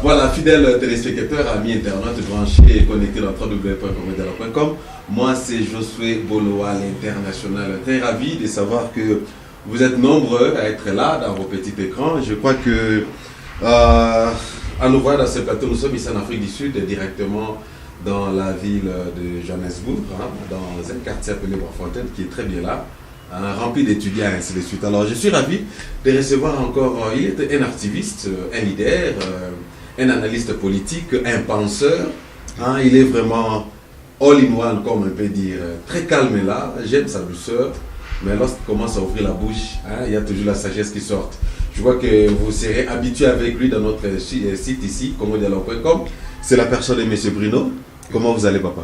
Voilà, fidèles téléspectateurs, amis internautes, branchés et connectés dans www.comedala.com. Moi, c'est Josué Boloa, l'international. Très ravi de savoir que vous êtes nombreux à être là dans vos petits écrans. Je crois que, à nous voir dans ce plateau, nous sommes ici en Afrique du Sud, directement dans la ville de Johannesburg, dans un quartier appelé Boisfontaine, qui est très bien là, rempli d'étudiants et ainsi de suite. Alors, je suis ravi de recevoir encore, il est un activiste, un leader, un analyste politique, un penseur. Il est vraiment all-in-one, comme on peut dire, très calme là. J'aime sa douceur, mais lorsqu'il commence à ouvrir la bouche, il y a toujours la sagesse qui sort. Je vois que vous serez habitué avec lui dans notre site ici, comodialogue.com. C'est la personne de M. Bruno. Comment vous allez, papa?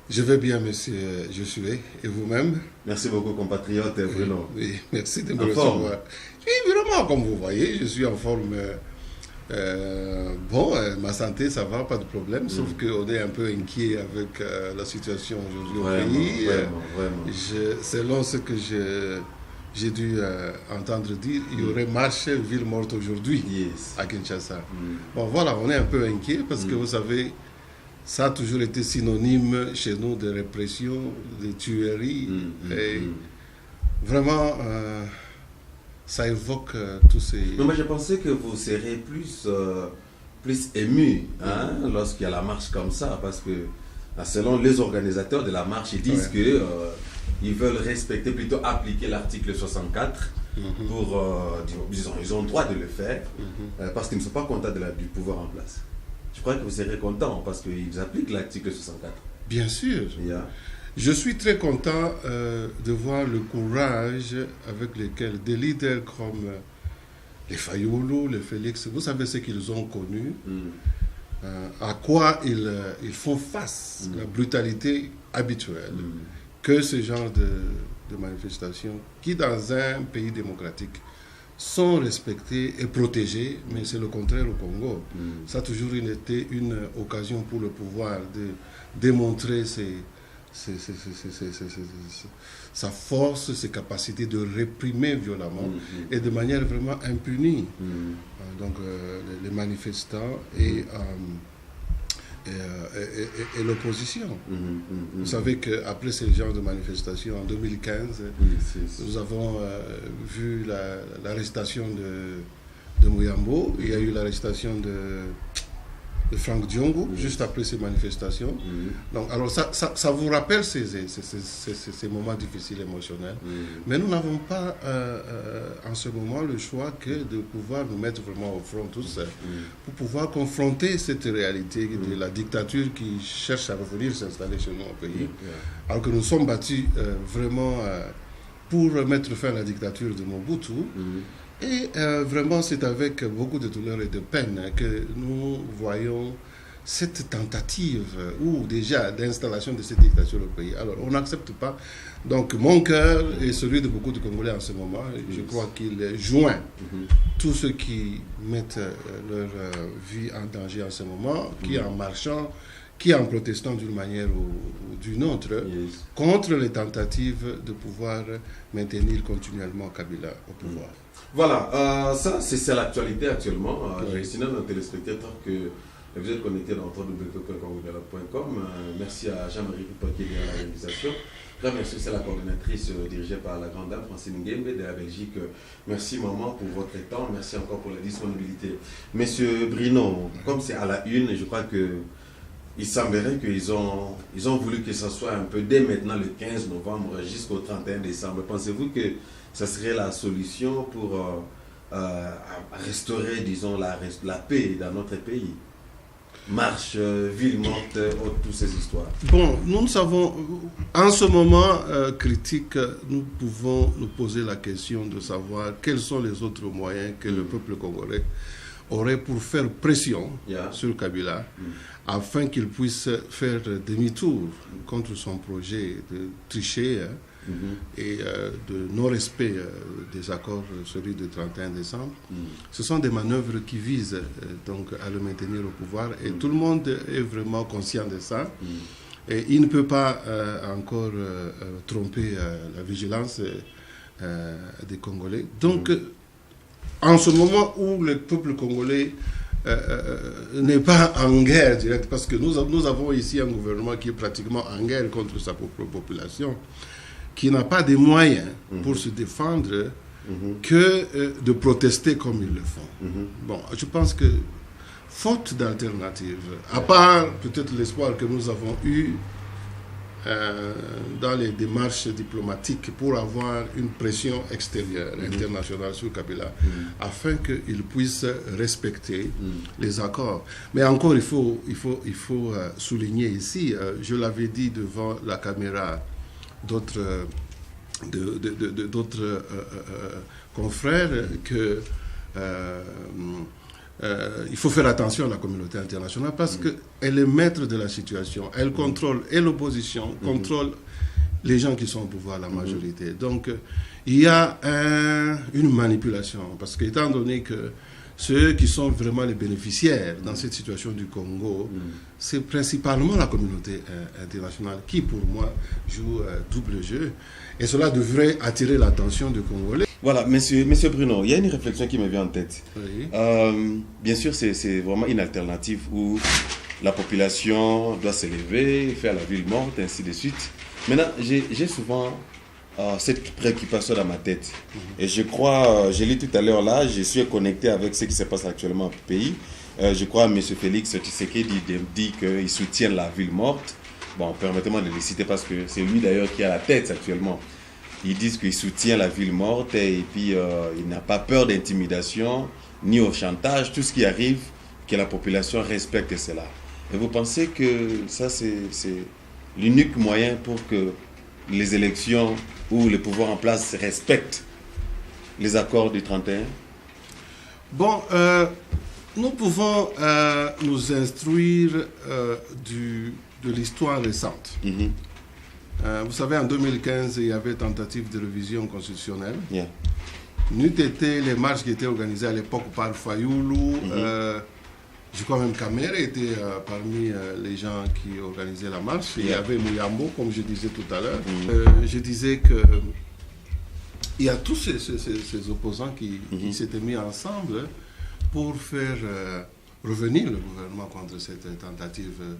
Je vais bien, monsieur Josué, et vous-même? Merci beaucoup, compatriote Bruno. Oui, merci de me recevoir. Oui, vraiment, comme vous voyez, je suis en forme. Ma santé, ça va, pas de problème, sauf qu'on est un peu inquiet avec la situation aujourd'hui au pays. Vraiment. Selon ce que j'ai dû entendre dire, il y aurait marche ville morte aujourd'hui à Kinshasa. Bon, voilà, on est un peu inquiet parce que vous savez, ça a toujours été synonyme chez nous de répression, de tueries. Vraiment, ça évoque tous ces... Non, mais je pensais que vous serez plus ému lorsqu'il y a la marche comme ça, parce que selon les organisateurs de la marche, ils disent que ils veulent respecter, plutôt appliquer l'article 64 pour, disons, ils ont le droit de le faire, parce qu'ils ne sont pas contents du pouvoir en place. Je crois que vous serez content parce qu'ils appliquent l'article 64. Bien sûr. Je suis très content de voir le courage avec lequel des leaders comme les Fayulu, les Félix, vous savez ce qu'ils ont connu, à quoi ils font face, la brutalité habituelle, que ce genre de manifestations qui, dans un pays démocratique, sont respectés et protégés, mais c'est le contraire au Congo. Ça a toujours été une occasion pour le pouvoir de démontrer sa force, ses capacités de réprimer violemment et de manière vraiment impunie. Donc les manifestants et l'opposition. Vous savez qu'après ce genre de manifestation, en 2015, nous avons vu l'arrestation de Muyambo, il y a eu l'arrestation de Franck Diongo, juste après ces manifestations. Donc, alors ça vous rappelle ces moments difficiles émotionnels. Mais nous n'avons pas en ce moment le choix que de pouvoir nous mettre vraiment au front tous pour pouvoir confronter cette réalité de la dictature qui cherche à revenir s'installer chez nous au pays. Alors que nous sommes battus vraiment pour mettre fin à la dictature de Mobutu. Et vraiment, c'est avec beaucoup de douleur et de peine que nous voyons cette tentative ou déjà d'installation de cette dictature au pays. Alors, on n'accepte pas. Donc, mon cœur et celui de beaucoup de Congolais en ce moment, je crois qu'il joint tous ceux qui mettent leur vie en danger en ce moment, qui en marchant, qui en protestant d'une manière ou d'une autre, contre les tentatives de pouvoir maintenir continuellement Kabila au pouvoir. Voilà, ça c'est l'actualité actuellement. Je signale aux téléspectateurs que vous êtes connectés dans www.comedialogue.com. Merci à Jean-Marie Poitier de la réalisation. Là, merci, c'est la coordinatrice dirigée par la grande dame Francine Nguembe de la Belgique. Merci maman pour votre temps, merci encore pour la disponibilité. Monsieur Bruno, comme c'est à la une, je crois que il semblerait qu'ils ont voulu que ce soit un peu dès maintenant le 15 novembre jusqu'au 31 décembre. Pensez-vous que ça serait la solution pour restaurer, disons, la paix dans notre pays? Marche, ville morte, toutes ces histoires. Bon, nous savons, en ce moment critique, nous pouvons nous poser la question de savoir quels sont les autres moyens que le peuple congolais aurait pour faire pression sur Kabila afin qu'il puisse faire demi-tour contre son projet de tricher et de non-respect des accords, celui du 31 décembre. Ce sont des manœuvres qui visent donc à le maintenir au pouvoir et tout le monde est vraiment conscient de ça. Et il ne peut pas encore tromper la vigilance des Congolais. Donc, en ce moment où le peuple congolais n'est pas en guerre directe, parce que nous avons ici un gouvernement qui est pratiquement en guerre contre sa propre population, qui n'a pas de moyens pour se défendre que de protester comme ils le font. Bon, je pense que, faute d'alternative, à part peut-être l'espoir que nous avons eu dans les démarches diplomatiques pour avoir une pression extérieure, internationale sur Kabila, afin qu'il puisse respecter les accords. Mais encore, il faut souligner ici, je l'avais dit devant la caméra d'autres confrères, que il faut faire attention à la communauté internationale parce qu'elle est maître de la situation. Elle contrôle et l'opposition, contrôle les gens qui sont au pouvoir, la majorité. Donc, il y a une manipulation. Parce qu'étant donné que ceux qui sont vraiment les bénéficiaires dans cette situation du Congo, c'est principalement la communauté internationale qui, pour moi, joue double jeu. Et cela devrait attirer l'attention du Congolais. Voilà, monsieur Bruno, il y a une réflexion qui me vient en tête. Oui. Bien sûr, c'est vraiment une alternative où la population doit s'élever, faire la ville morte, ainsi de suite. Maintenant, j'ai souvent cette préoccupation dans ma tête. Et je crois, je l'ai tout à l'heure là, je suis connecté avec ce qui se passe actuellement au pays. Je crois que M. Félix Tshisekedi dit qu'il soutient la ville morte. Bon, permettez-moi de le citer parce que c'est lui d'ailleurs qui a la tête actuellement. Ils disent qu'il soutient la ville morte et puis il n'a pas peur d'intimidation ni au chantage. Tout ce qui arrive, que la population respecte cela. Et vous pensez que ça, c'est l'unique moyen pour que les élections ou les pouvoirs en place respectent les accords du 31? Bon, nous pouvons nous instruire de l'histoire récente. Vous savez, en 2015, il y avait tentative de révision constitutionnelle. N'eût été les marches qui étaient organisées à l'époque par Fayoulou, je crois même Kamere était parmi les gens qui organisaient la marche. Il y avait Mouyambo, comme je disais tout à l'heure. Je disais qu'il y a tous ces opposants qui s'étaient mis ensemble pour faire revenir le gouvernement contre cette tentative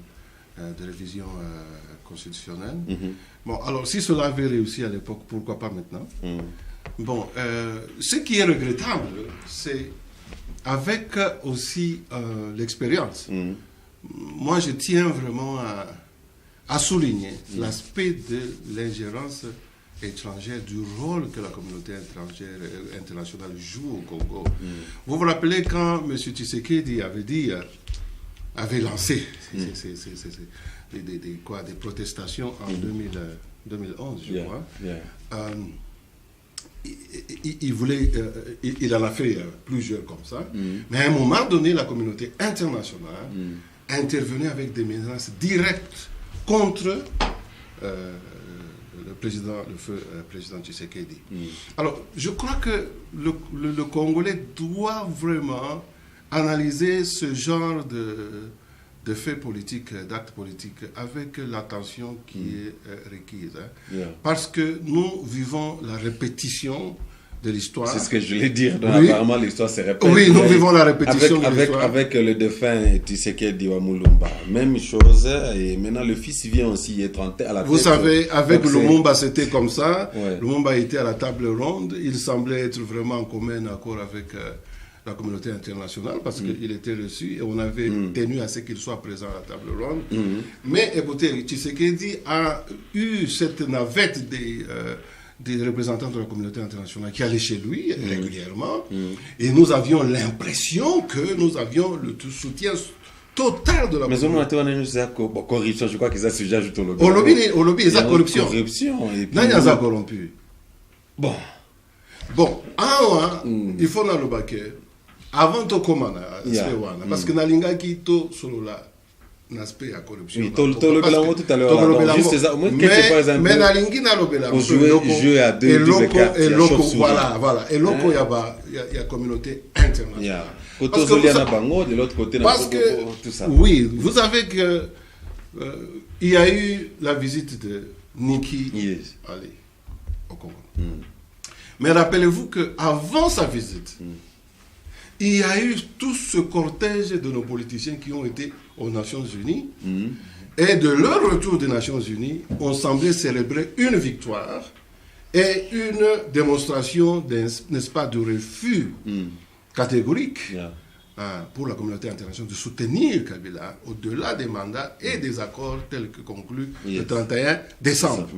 de révision constitutionnelle. Bon, alors si cela avait réussi à l'époque, pourquoi pas maintenant? Bon, ce qui est regrettable, c'est avec aussi l'expérience. Moi, je tiens vraiment à souligner l'aspect de l'ingérence étrangère, du rôle que la communauté internationale joue au Congo. Vous vous rappelez quand M. Tshisekedi avait lancé des protestations en 2011, je crois. Il en a fait plusieurs comme ça. Mais à un moment donné, la communauté internationale intervenait avec des menaces directes contre le président Tshisekedi. Alors, je crois que le Congolais doit vraiment analyser ce genre de faits politiques, d'actes politiques, avec l'attention qui est requise. Parce que nous vivons la répétition de l'histoire. C'est ce que je voulais dire. Donc, apparemment, l'histoire se répète. Oui, nous vivons la répétition de l'histoire. Avec le défunt Tshisekedi wa Mulumba. Même chose. Et maintenant, le fils vient aussi être à la tête. Vous savez, avec Lumumba, c'était comme ça. Lumumba était à la table ronde. Il semblait être vraiment en commun accord avec la communauté internationale parce qu'il était reçu et on avait tenu à ce qu'il soit présent à la table ronde. Mais écoutez, Tshisekedi a eu cette navette des représentants de la communauté internationale qui allaient chez lui régulièrement et nous avions l'impression que nous avions le soutien total de la communauté. Mais on corruption, je crois qu'ils ont déjà ajouté au lobby. Ils ont corruption. Non, ils ont corrompu. Bon, il faut dans le baquet. Avant de commencer, parce que nalinga qui to solo la l'aspect à corruption. Oui, tout à l'heure. Juste ça, mais nalingi na lobela. Pour jouer à deux cartes. Et loco, voilà. Et loco, il y a communauté internationale. Parce que de l'autre côté, tout ça. Oui, vous savez que il y a eu la visite de Niki Ali au Congo. Mais rappelez-vous qu'avant sa visite, il y a eu tout ce cortège de nos politiciens qui ont été aux Nations Unies. Et de leur retour des Nations Unies, on semblait célébrer une victoire et une démonstration, n'est-ce pas, de refus catégorique pour la communauté internationale de soutenir Kabila au-delà des mandats et des accords tels que conclus le 31 décembre.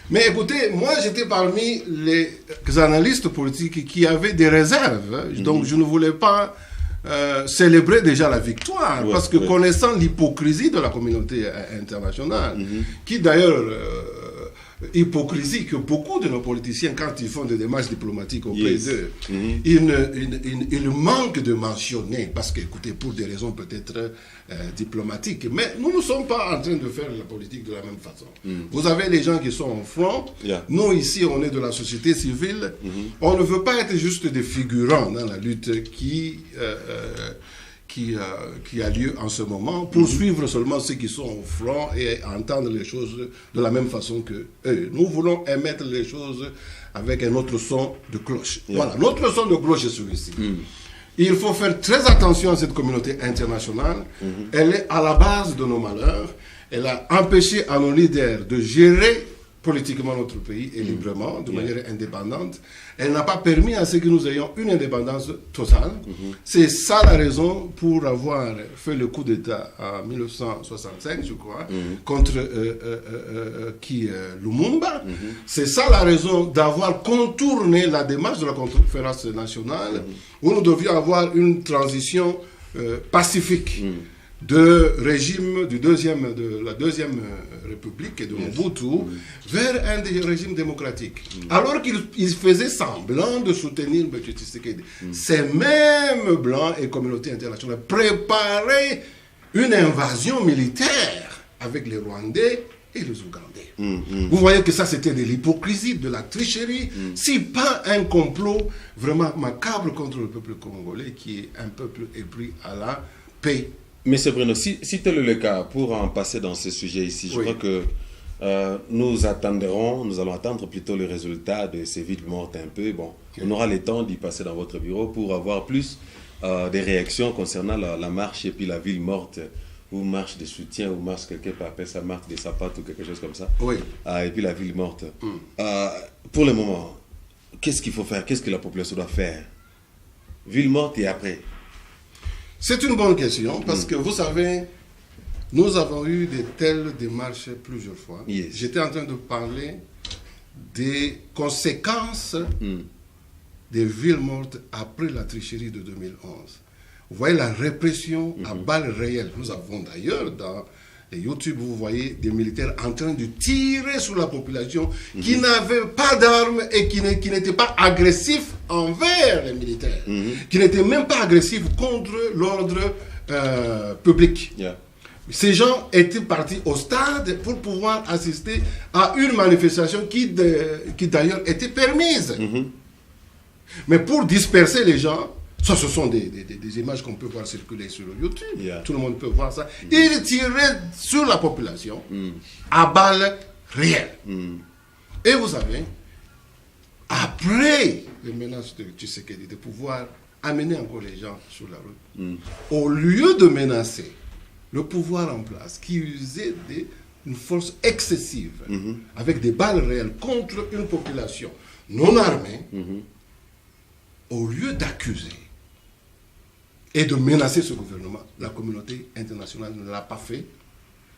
Mais écoutez, moi j'étais parmi les analystes politiques qui avaient des réserves, donc je ne voulais pas célébrer déjà la victoire, parce que connaissant l'hypocrisie de la communauté internationale, qui d'ailleurs, hypocrisie que beaucoup de nos politiciens, quand ils font des démarches diplomatiques auprès d'eux, ils manquent de mentionner, parce que, écoutez, pour des raisons peut-être diplomatiques, mais nous ne sommes pas en train de faire la politique de la même façon. Vous avez les gens qui sont en front, nous ici on est de la société civile, on ne veut pas être juste des figurants dans la lutte qui a lieu en ce moment, pour suivre seulement ceux qui sont au front et entendre les choses de la même façon que eux. Nous voulons émettre les choses avec un autre son de cloche. Voilà, notre son de cloche est celui-ci. Il faut faire très attention à cette communauté internationale. Elle est à la base de nos malheurs. Elle a empêché à nos leaders de gérer politiquement notre pays et librement, de manière indépendante. Elle n'a pas permis à ce que nous ayons une indépendance totale. C'est ça la raison pour avoir fait le coup d'État en 1965, je crois, contre Lumumba. C'est ça la raison d'avoir contourné la démarche de la conférence nationale, où nous devions avoir une transition pacifique de régime de la deuxième République et de Mobutu vers un régime démocratique. Alors qu'ils faisaient semblant de soutenir M. Tshisekedi. Ces mêmes Blancs et communauté internationale préparaient une invasion militaire avec les Rwandais et les Ougandais. Vous voyez que ça, c'était de l'hypocrisie, de la tricherie, si pas un complot vraiment macabre contre le peuple congolais, qui est un peuple épris à la paix. Mais c'est Bruno, si tel est le cas, pour en passer dans ce sujet ici, je crois que nous allons attendre plutôt le résultat de ces villes mortes un peu. Bon, on aura le temps d'y passer dans votre bureau pour avoir plus des réactions concernant la marche et puis la ville morte, ou marche de soutien, ou marche, quelqu'un peut appeler ça marche des sapates ou quelque chose comme ça. Et puis la ville morte. Pour le moment, qu'est-ce qu'il faut faire? Qu'est-ce que la population doit faire? Ville morte et après? C'est une bonne question, parce que vous savez, nous avons eu de telles démarches plusieurs fois. J'étais en train de parler des conséquences des villes mortes après la tricherie de 2011. Vous voyez la répression à balles réelles. Nous avons d'ailleurs dans YouTube, vous voyez des militaires en train de tirer sur la population qui n'avait pas d'armes et qui n'était pas agressif envers les militaires, qui n'était même pas agressif contre l'ordre public. Ces gens étaient partis au stade pour pouvoir assister à une manifestation qui d'ailleurs était permise. Mais pour disperser les gens, ça, ce sont des images qu'on peut voir circuler sur YouTube. Tout le monde peut voir ça. Ils tiraient sur la population à balles réelles. Et vous savez, après les menaces de Tshisekedi, de pouvoir amener encore les gens sur la route, au lieu de menacer le pouvoir en place, qui usait d'une force excessive, avec des balles réelles contre une population non armée, au lieu d'accuser et de menacer ce gouvernement, la communauté internationale ne l'a pas fait.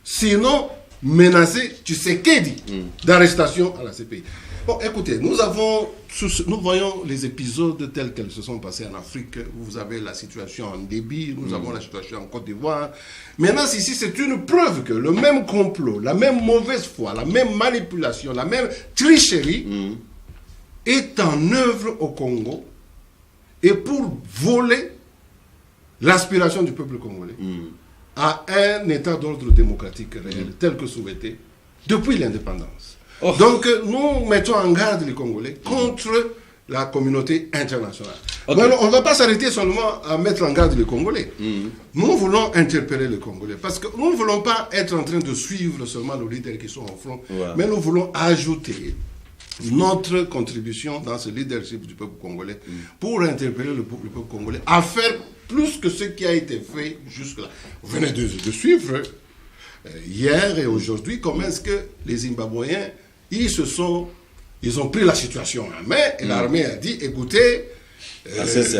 Sinon, menacer Tshisekedi d'arrestation à la CPI. Bon, écoutez, nous voyons les épisodes tels qu'ils se sont passés en Afrique. Vous avez la situation en Libye, nous avons la situation en Côte d'Ivoire. Maintenant, ici, c'est une preuve que le même complot, la même mauvaise foi, la même manipulation, la même tricherie est en œuvre au Congo, et pour voler l'aspiration du peuple congolais à un état d'ordre démocratique réel, tel que souhaité, depuis l'indépendance. Donc, nous mettons en garde les Congolais contre la communauté internationale. Mais on ne va pas s'arrêter seulement à mettre en garde les Congolais. Nous voulons interpeller les Congolais, parce que nous ne voulons pas être en train de suivre seulement nos leaders qui sont au front, mais nous voulons ajouter notre contribution dans ce leadership du peuple congolais pour interpeller le peuple congolais à faire plus que ce qui a été fait jusque-là. Vous venez de suivre hier et aujourd'hui comment est-ce que les Zimbabwéens, ils ont pris la situation en main et l'armée a dit, écoutez, assez c'est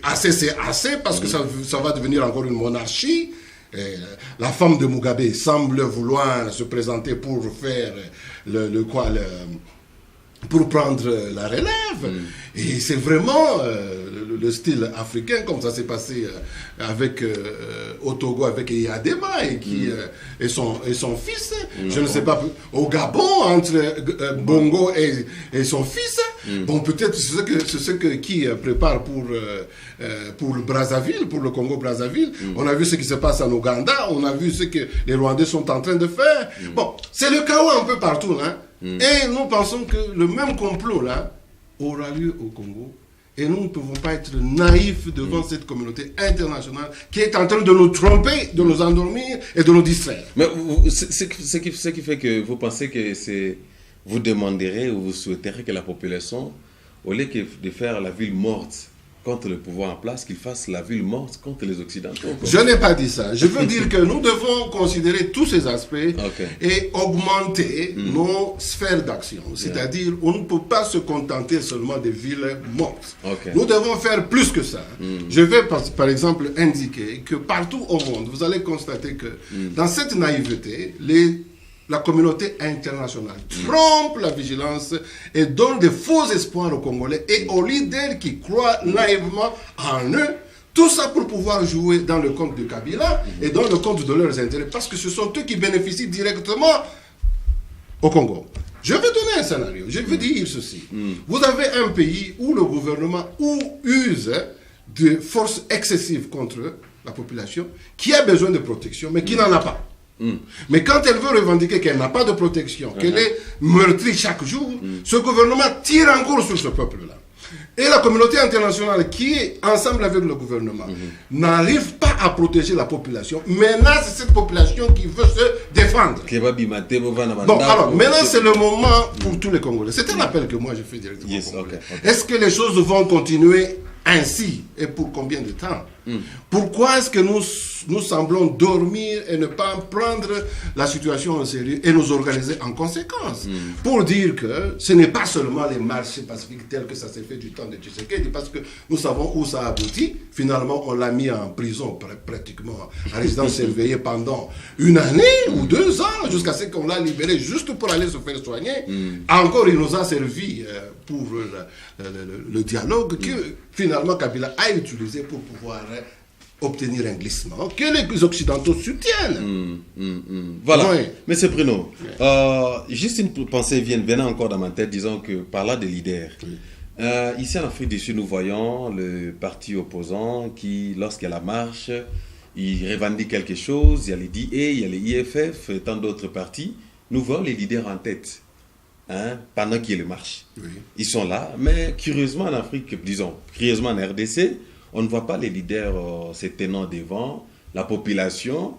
assez. C'est assez parce que ça va devenir encore une monarchie. La femme de Mugabe semble vouloir se présenter pour faire pour prendre la relève. Et c'est vraiment le style africain, comme ça s'est passé avec au Togo, avec Eyadema et son fils. Je ne sais pas, au Gabon, entre Bongo et son fils. Bon, peut-être c'est qui prépare pour le Brazzaville, pour le Congo-Brazzaville. On a vu ce qui se passe en Ouganda, on a vu ce que les Rwandais sont en train de faire. Bon, c'est le chaos un peu partout, hein. Et nous pensons que le même complot là aura lieu au Congo. Et nous ne pouvons pas être naïfs devant cette communauté internationale qui est en train de nous tromper, de nous endormir et de nous distraire. Mais ce qui fait que vous pensez que vous demanderez ou vous souhaiterez que la population, au lieu de faire la ville morte contre le pouvoir en place, qu'il fasse la ville morte contre les Occidentaux. Je n'ai pas dit ça. Je veux dire que nous devons considérer tous ces aspects et augmenter nos sphères d'action. C'est-à-dire, on ne peut pas se contenter seulement des villes mortes. Nous devons faire plus que ça. Je vais par exemple indiquer que partout au monde, vous allez constater que dans cette naïveté, la communauté internationale trompe la vigilance et donne des faux espoirs aux Congolais et aux leaders qui croient naïvement en eux. Tout ça pour pouvoir jouer dans le compte de Kabila et dans le compte de leurs intérêts. Parce que ce sont eux qui bénéficient directement au Congo. Je vais donner un scénario. Je vais dire ceci. Vous avez un pays où le gouvernement use de forces excessives contre la population, qui a besoin de protection, mais qui n'en a pas. Mais quand elle veut revendiquer qu'elle n'a pas de protection, qu'elle est meurtrie chaque jour, ce gouvernement tire encore sur ce peuple-là. Et la communauté internationale qui est ensemble avec le gouvernement n'arrive pas à protéger la population. Maintenant, c'est cette population qui veut se défendre. Bon, alors, maintenant, c'est le moment pour tous les Congolais. C'est un appel que moi, je fais directement. Est-ce que les choses vont continuer ainsi et pour combien de temps? Pourquoi est-ce que nous semblons dormir et ne pas prendre la situation en sérieux et nous organiser en conséquence? Pour dire que ce n'est pas seulement les marchés pacifiques tels que ça s'est fait du temps de Tshisekedi, parce que nous savons où ça a abouti. Finalement, on l'a mis en prison pratiquement, en résidence surveillée pendant 1 année ou 2 ans, jusqu'à ce qu'on l'a libéré juste pour aller se faire soigner. Encore, il nous a servi pour le dialogue que finalement Kabila a utilisé pour pouvoir obtenir un glissement que les Occidentaux soutiennent. Voilà. Monsieur Bruno, juste une pensée venant encore dans ma tête, disons que par là des leaders. Ici en Afrique du Sud, nous voyons le parti opposant qui, lorsqu'il y a la marche, il revendique quelque chose, il y a les DA, il y a les IFF, et tant d'autres partis. Nous voyons les leaders en tête. Pendant qu'il y a les marches. Ils sont là, mais curieusement en Afrique, disons, curieusement en RDC, on ne voit pas les leaders se tenant devant la population,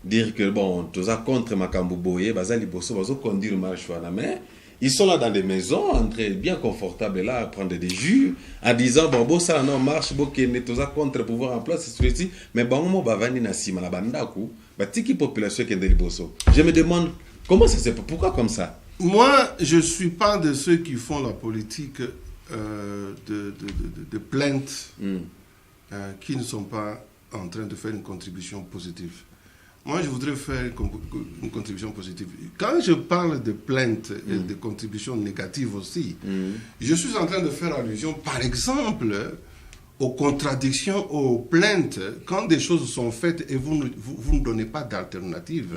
dire que bon, tous à contre Makambu Boye, Bazali Bosso, Bazo conduire le marche, mais ils sont là dans des maisons, entrés bien confortables là, à prendre des jus, en disant bon, ça non marche, bon, qui est tous à contre le pouvoir en place, c'est ceci, mais bon, moi, Bavani Nassima, la bandaku, Tiki population qui est de Bosso. Je me demande comment ça se fait, pourquoi comme ça? Moi, je ne suis pas de ceux qui font la politique de plaintes qui ne sont pas en train de faire une contribution positive. Moi, je voudrais faire une contribution positive. Quand je parle de plaintes et de contributions négatives aussi, je suis en train de faire allusion, par exemple, aux contradictions, aux plaintes, quand des choses sont faites et vous ne donnez pas d'alternative,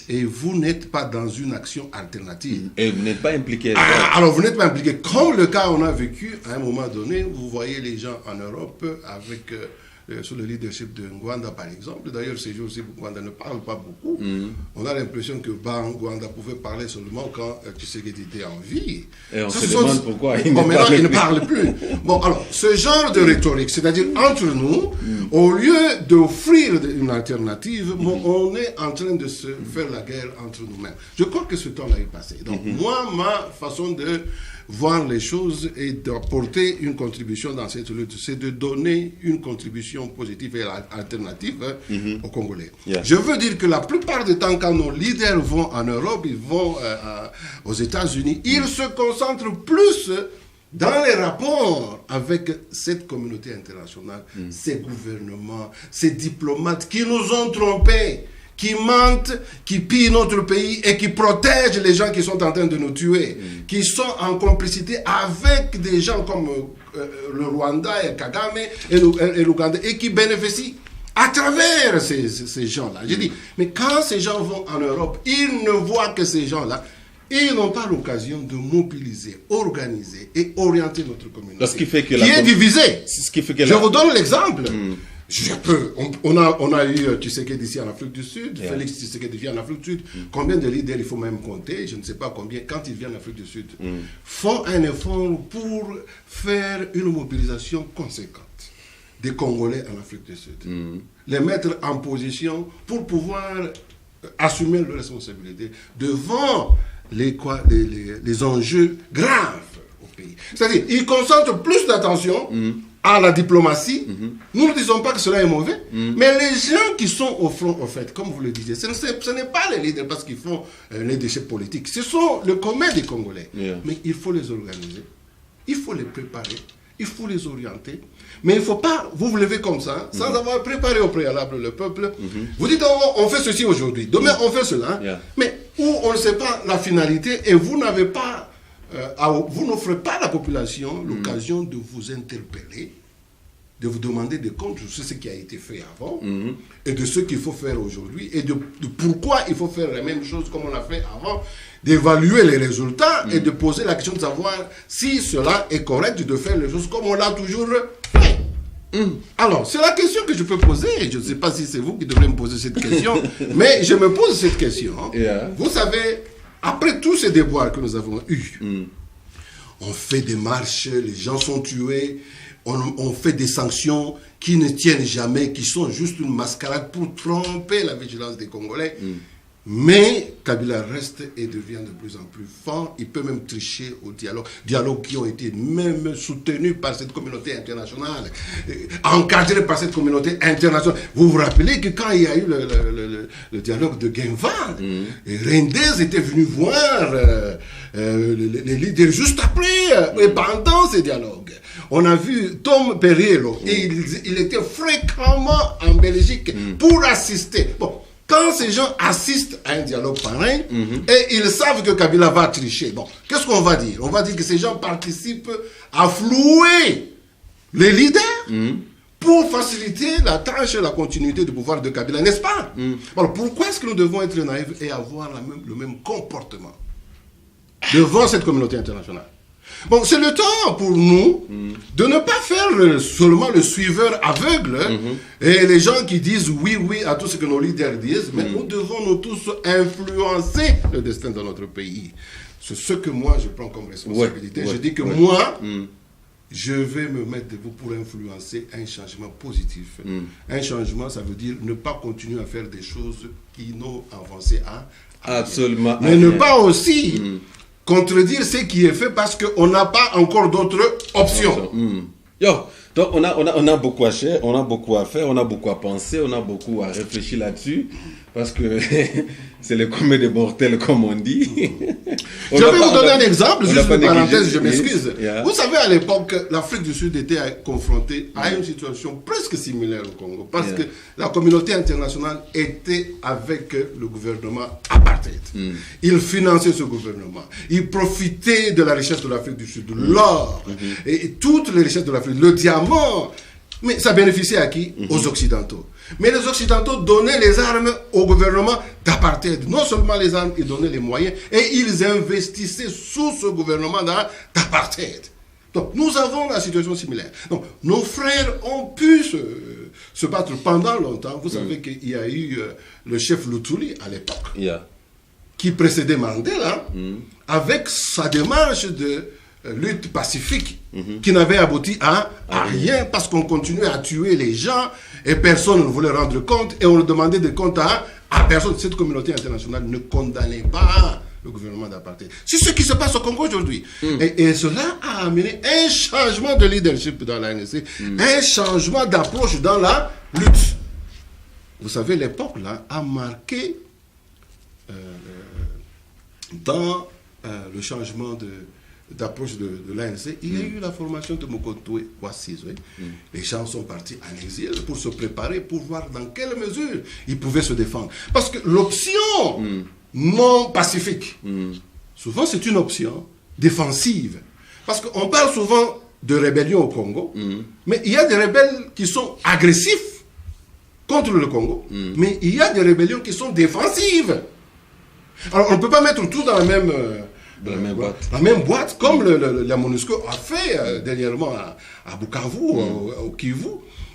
et vous n'êtes pas dans une action alternative. Et vous n'êtes pas impliqué. Alors vous n'êtes pas impliqué. Comme le cas on a vécu à un moment donné, vous voyez les gens en Europe avec sous le leadership de Ngwanda, par exemple. D'ailleurs, ces jours-ci, Ngwanda ne parle pas beaucoup. On a l'impression que Ngwanda pouvait parler seulement quand Tshisekedi était en vie. Et on se demande pourquoi il ne parle plus. Bon, alors, ce genre de rhétorique, c'est-à-dire entre nous, au lieu d'offrir une alternative, on est en train de se faire la guerre entre nous-mêmes. Je crois que ce temps-là est passé. Donc, moi, ma façon de voir les choses et d'apporter une contribution dans cette lutte, c'est de donner une contribution positive et alternative aux Congolais. Je veux dire que la plupart du temps, quand nos leaders vont en Europe, ils vont aux États-Unis, ils se concentrent plus dans les rapports avec cette communauté internationale, ces gouvernements, ces diplomates qui nous ont trompés, qui mentent, qui pillent notre pays et qui protègent les gens qui sont en train de nous tuer, qui sont en complicité avec des gens comme le Rwanda et Kagame et l'Ouganda et qui bénéficient à travers ces gens-là. J'ai dit, mais quand ces gens vont en Europe, ils ne voient que ces gens-là. Ils n'ont pas l'occasion de mobiliser, organiser et orienter notre communauté. Ce qui fait que qui est divisée. Ce qui fait que je vous donne l'exemple. On a eu Tshisekedi ici en Afrique du Sud, Félix Tshisekedi vient en Afrique du Sud. Combien de leaders il faut même compter, je ne sais pas combien, quand ils viennent en Afrique du Sud, font un effort pour faire une mobilisation conséquente des Congolais en Afrique du Sud. Les mettre en position pour pouvoir assumer leurs responsabilités devant les enjeux graves au pays. C'est-à-dire, ils concentrent plus d'attention à la diplomatie. Nous ne disons pas que cela est mauvais, mais les gens qui sont au front, au fait, comme vous le disiez, ce n'est pas les leaders parce qu'ils font les déchets politiques. Ce sont le commun des Congolais. Mais il faut les organiser, il faut les préparer, il faut les orienter. Mais il ne faut pas vous lever comme ça, sans avoir préparé au préalable le peuple. Vous dites, on fait ceci aujourd'hui, demain on fait cela. Mais où on ne sait pas la finalité et vous n'avez pas, vous n'offrez pas à la population l'occasion de vous interpeller, de vous demander des comptes sur ce qui a été fait avant et de ce qu'il faut faire aujourd'hui et de pourquoi il faut faire la même chose comme on l'a fait avant, d'évaluer les résultats et de poser la question de savoir si cela est correct de faire les choses comme on l'a toujours fait. Alors, c'est la question que je peux poser. Je ne sais pas si c'est vous qui devrez me poser cette question, mais je me pose cette question. Vous savez, après tous ces déboires que nous avons eus, on fait des marches, les gens sont tués, on fait des sanctions qui ne tiennent jamais, qui sont juste une mascarade pour tromper la vigilance des Congolais. Mais Kabila reste et devient de plus en plus fort. Il peut même tricher au dialogue qui ont été même soutenus par cette communauté internationale, encadrés par cette communauté internationale. Vous vous rappelez que quand il y a eu le dialogue de Genval, Rendez était venu voir les leaders juste après et pendant ces dialogues. On a vu Tom Perriello et il était fréquemment en Belgique pour assister. Bon. Quand ces gens assistent à un dialogue pareil et ils savent que Kabila va tricher, bon, qu'est-ce qu'on va dire? On va dire que ces gens participent à flouer les leaders pour faciliter la tâche et la continuité du pouvoir de Kabila, n'est-ce pas? Alors pourquoi est-ce que nous devons être naïfs et avoir le même comportement devant cette communauté internationale? Bon, c'est le temps pour nous de ne pas faire seulement le suiveur aveugle et les gens qui disent oui à tout ce que nos leaders disent, mais nous devons nous tous influencer le destin de notre pays. C'est ce que moi je prends comme responsabilité. Je dis que moi, je vais me mettre debout pour influencer un changement positif. Un changement, ça veut dire ne pas continuer à faire des choses qui n'ont avancé à absolument. Mais ne pas aussi contredire ce qui est fait parce qu'on n'a pas encore d'autres options. Donc on a beaucoup à faire, on a beaucoup à faire, on a beaucoup à penser, on a beaucoup à réfléchir là-dessus, parce que c'est le commun des mortels, comme on dit. Je vais vous donner un exemple, juste une parenthèse, je m'excuse. Vous savez, à l'époque, l'Afrique du Sud était confrontée à une situation presque similaire au Congo, parce que la communauté internationale était avec le gouvernement apartheid. Il finançait ce gouvernement. Il profitait de la richesse de l'Afrique du Sud, l'or, et toutes les richesses de l'Afrique, le diamant. Mais ça bénéficiait à qui? Aux Occidentaux. Mais les Occidentaux donnaient les armes au gouvernement d'apartheid. Non seulement les armes, ils donnaient les moyens et ils investissaient sous ce gouvernement d'apartheid. Donc, nous avons la situation similaire. Donc, nos frères ont pu se battre pendant longtemps. Vous savez qu'il y a eu le chef Luthuli à l'époque, qui précédait Mandela, avec sa démarche de lutte pacifique, qui n'avait abouti à rien, parce qu'on continuait à tuer les gens, et personne ne voulait rendre compte, et on demandait des comptes à personne. Cette communauté internationale ne condamnait pas le gouvernement d'apartheid. C'est ce qui se passe au Congo aujourd'hui. Et cela a amené un changement de leadership dans l'ANC, un changement d'approche dans la lutte. Vous savez, l'époque là a marqué dans le changement d'approche de l'ANC, il y a eu la formation de Mokotoué Ouassis. Les gens sont partis en exil pour se préparer, pour voir dans quelle mesure ils pouvaient se défendre. Parce que l'option non pacifique, souvent c'est une option défensive. Parce qu'on parle souvent de rébellion au Congo, mais il y a des rebelles qui sont agressifs contre le Congo, mais il y a des rébellions qui sont défensives. Alors on ne peut pas mettre tout dans la même... La même boîte, comme la MONUSCO a fait dernièrement à Bukavu, au Kivu,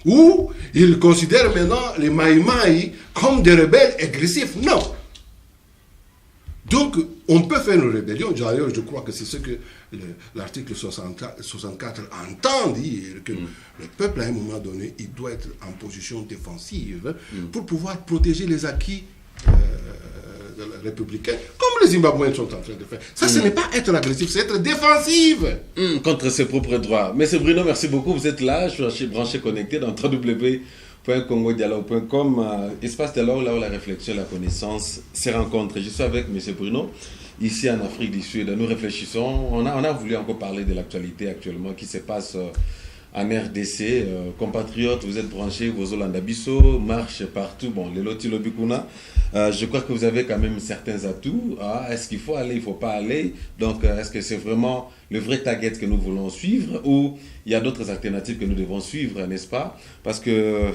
où ils considèrent maintenant les Maïmaï comme des rebelles agressifs. Non. Donc, on peut faire une rébellion. D'ailleurs, je crois que c'est ce que l'article 64 entend dire, que le peuple, à un moment donné, il doit être en position défensive pour pouvoir protéger les acquis républicains, comme les Zimbabwéens sont en train de faire. Ça, ce n'est pas être agressif, c'est être défensive. Contre ses propres droits. Monsieur Bruno, merci beaucoup. Vous êtes là, je suis branché connecté dans www.congodialogue.com. Espace dialogue, là où la réflexion, la connaissance se rencontrent. Je suis avec Monsieur Bruno, ici en Afrique du Sud. Nous réfléchissons. On a voulu encore parler de l'actualité actuellement qui se passe en RDC. Compatriotes, vous êtes branchés, vos Olandabiso, marche partout. Bon, les Loti Lobikuna. Je crois que vous avez quand même certains atouts. Est-ce qu'il faut aller, il ne faut pas aller? Donc, est-ce que c'est vraiment le vrai target que nous voulons suivre ou il y a d'autres alternatives que nous devons suivre, n'est-ce pas? Parce que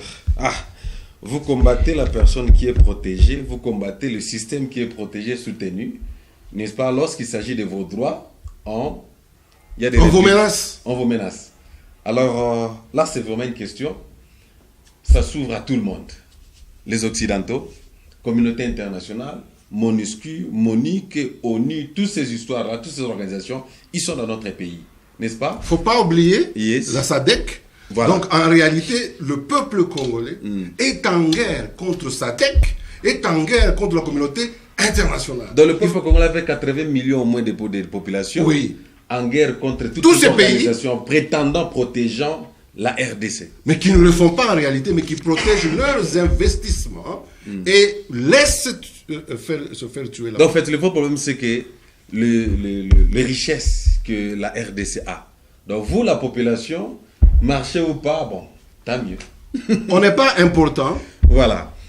vous combattez la personne qui est protégée, vous combattez le système qui est protégé, soutenu, n'est-ce pas? Lorsqu'il s'agit de vos droits, on vous menace. On vous menace. Alors, là, c'est vraiment une question. Ça s'ouvre à tout le monde. Les Occidentaux, communauté internationale, MONUSCO, MONUC, ONU, toutes ces histoires-là, toutes ces organisations, ils sont dans notre pays, n'est-ce pas? Il ne faut pas oublier la SADC. Voilà. Donc, en réalité, le peuple congolais est en guerre contre SADC, est en guerre contre la communauté internationale. Donc, le peuple congolais avec 80 millions au moins de population, en guerre contre toutes ces organisations prétendant protégeant la RDC. Mais qui ne le font pas en réalité, mais qui protègent leurs investissements et laissent se faire tuer. Donc, en fait, le vrai problème, c'est que les richesses que la RDC a. Donc, vous, la population, marchez ou pas, bon, tant mieux. On n'est pas important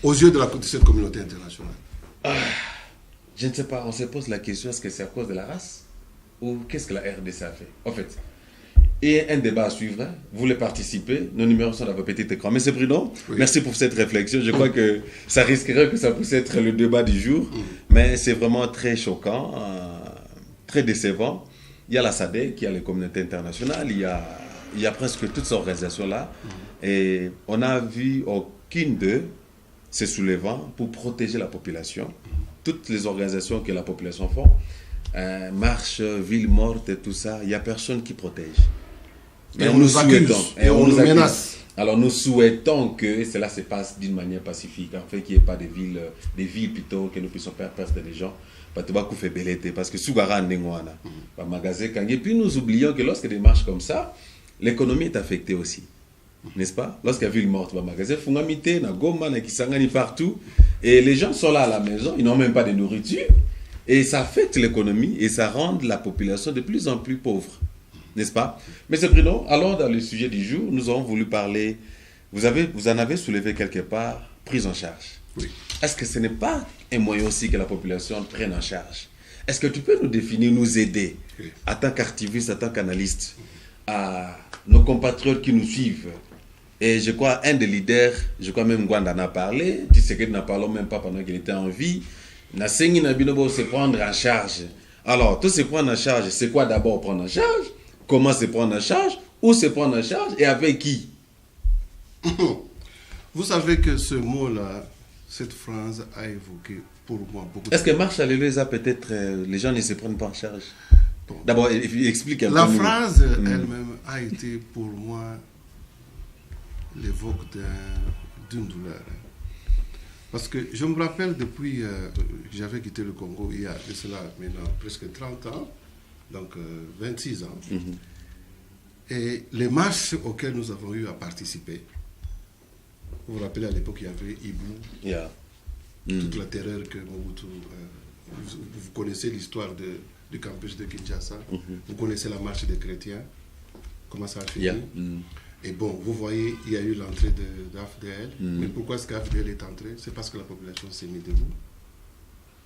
aux yeux de cette communauté internationale. Je ne sais pas, on se pose la question, est-ce que c'est à cause de la race? Ou qu'est-ce que la RDC a fait? En fait, et un débat à suivre, vous voulez participer, nos numéros sont dans vos petits écrans. Monsieur Bruno, merci pour cette réflexion. Je crois que ça risquerait que ça puisse être le débat du jour, mais c'est vraiment très choquant, très décevant. Il y a la SADC, il y a les communautés internationales, il y a presque toutes ces organisations-là, et on n'a vu aucune d'eux se soulevant pour protéger la population. Toutes les organisations que la population font, marche, ville morte et tout ça, il n'y a personne qui protège. Et on nous accuse, et on nous menace. Alors nous souhaitons que cela se passe d'une manière pacifique, en fait qu'il n'y ait pas de villes plutôt, que nous puissions faire perdre des gens. Parce que Sougara Ndengwana, et puis nous oublions que lorsque des marches comme ça, l'économie est affectée aussi. N'est-ce pas? Lorsqu'il y a ville morte, Fungamite, Nagoma, Nakisangani, partout, et les gens sont là à la maison, ils n'ont même pas de nourriture. Et ça affecte l'économie et ça rend la population de plus en plus pauvre. N'est-ce pas? Monsieur Bruno, allons dans le sujet du jour. Nous avons voulu parler, vous en avez soulevé quelque part, prise en charge. Oui. Est-ce que ce n'est pas un moyen aussi que la population prenne en charge? Est-ce que tu peux nous définir, nous aider, en tant qu'activiste, en tant qu'analyste, à nos compatriotes qui nous suivent? Et je crois, un des leaders, je crois même Gwanda en a parlé, Tshisekedi n'en parlons même pas pendant qu'il était en vie, Nasengi Nabinobo se prendre en charge. Alors, tout se prendre en charge, c'est quoi d'abord prendre en charge? comment se prendre en charge, où se prendre en charge et avec qui. Vous savez que ce mot-là, cette phrase a évoqué pour moi beaucoup de... Est-ce que Marche Alléluia, peut-être, les gens ne se prennent pas en charge? Bon. D'abord, explique un peu. La phrase elle-même a été pour moi l'évoque d'une douleur. Parce que je me rappelle depuis que j'avais quitté le Congo, il y a de cela maintenant presque 30 ans, donc 26 ans, et les marches auxquelles nous avons eu à participer, vous vous rappelez à l'époque il y avait Ibu, toute la terreur que Mobutu... vous connaissez l'histoire du campus de Kinshasa, vous connaissez la marche des chrétiens, comment ça a fini. Et bon, vous voyez, il y a eu l'entrée d'AFDL. Mais pourquoi est-ce qu'AFDL est entré? C'est parce que la population s'est mise debout.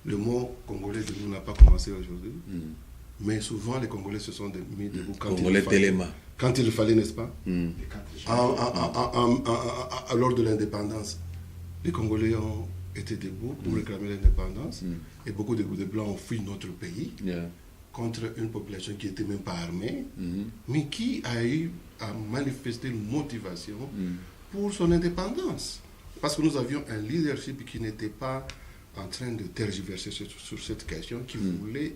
Le mot congolais debout n'a pas commencé aujourd'hui. Mais souvent, les Congolais se sont mis debout quand il fallait, n'est-ce pas? Lors de l'indépendance, les Congolais ont été debout pour réclamer l'indépendance. Et beaucoup de Blancs ont fui notre pays contre une population qui n'était même pas armée, mais qui a eu à manifester une motivation pour son indépendance. Parce que nous avions un leadership qui n'était pas en train de tergiverser sur cette question, qui voulait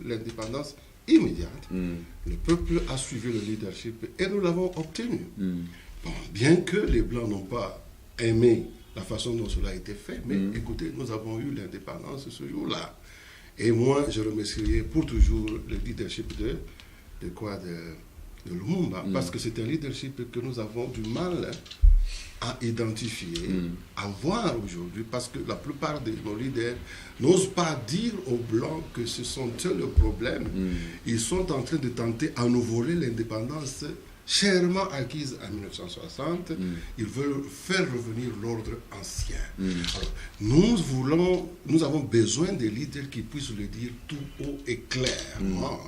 l'indépendance immédiate. Le peuple a suivi le leadership et nous l'avons obtenu. Bon, bien que les Blancs n'ont pas aimé la façon dont cela a été fait, mais écoutez, nous avons eu l'indépendance ce jour-là. Et moi, je remercierai pour toujours le leadership de Lumumba, parce que c'est un leadership que nous avons du mal à identifier, à voir aujourd'hui, parce que la plupart de nos leaders n'osent pas dire aux Blancs que ce sont eux le problème. Ils sont en train de tenter à nous voler l'indépendance chèrement acquise en 1960. Ils veulent faire revenir l'ordre ancien. Alors, nous avons besoin des leaders qui puissent le dire tout haut et clairement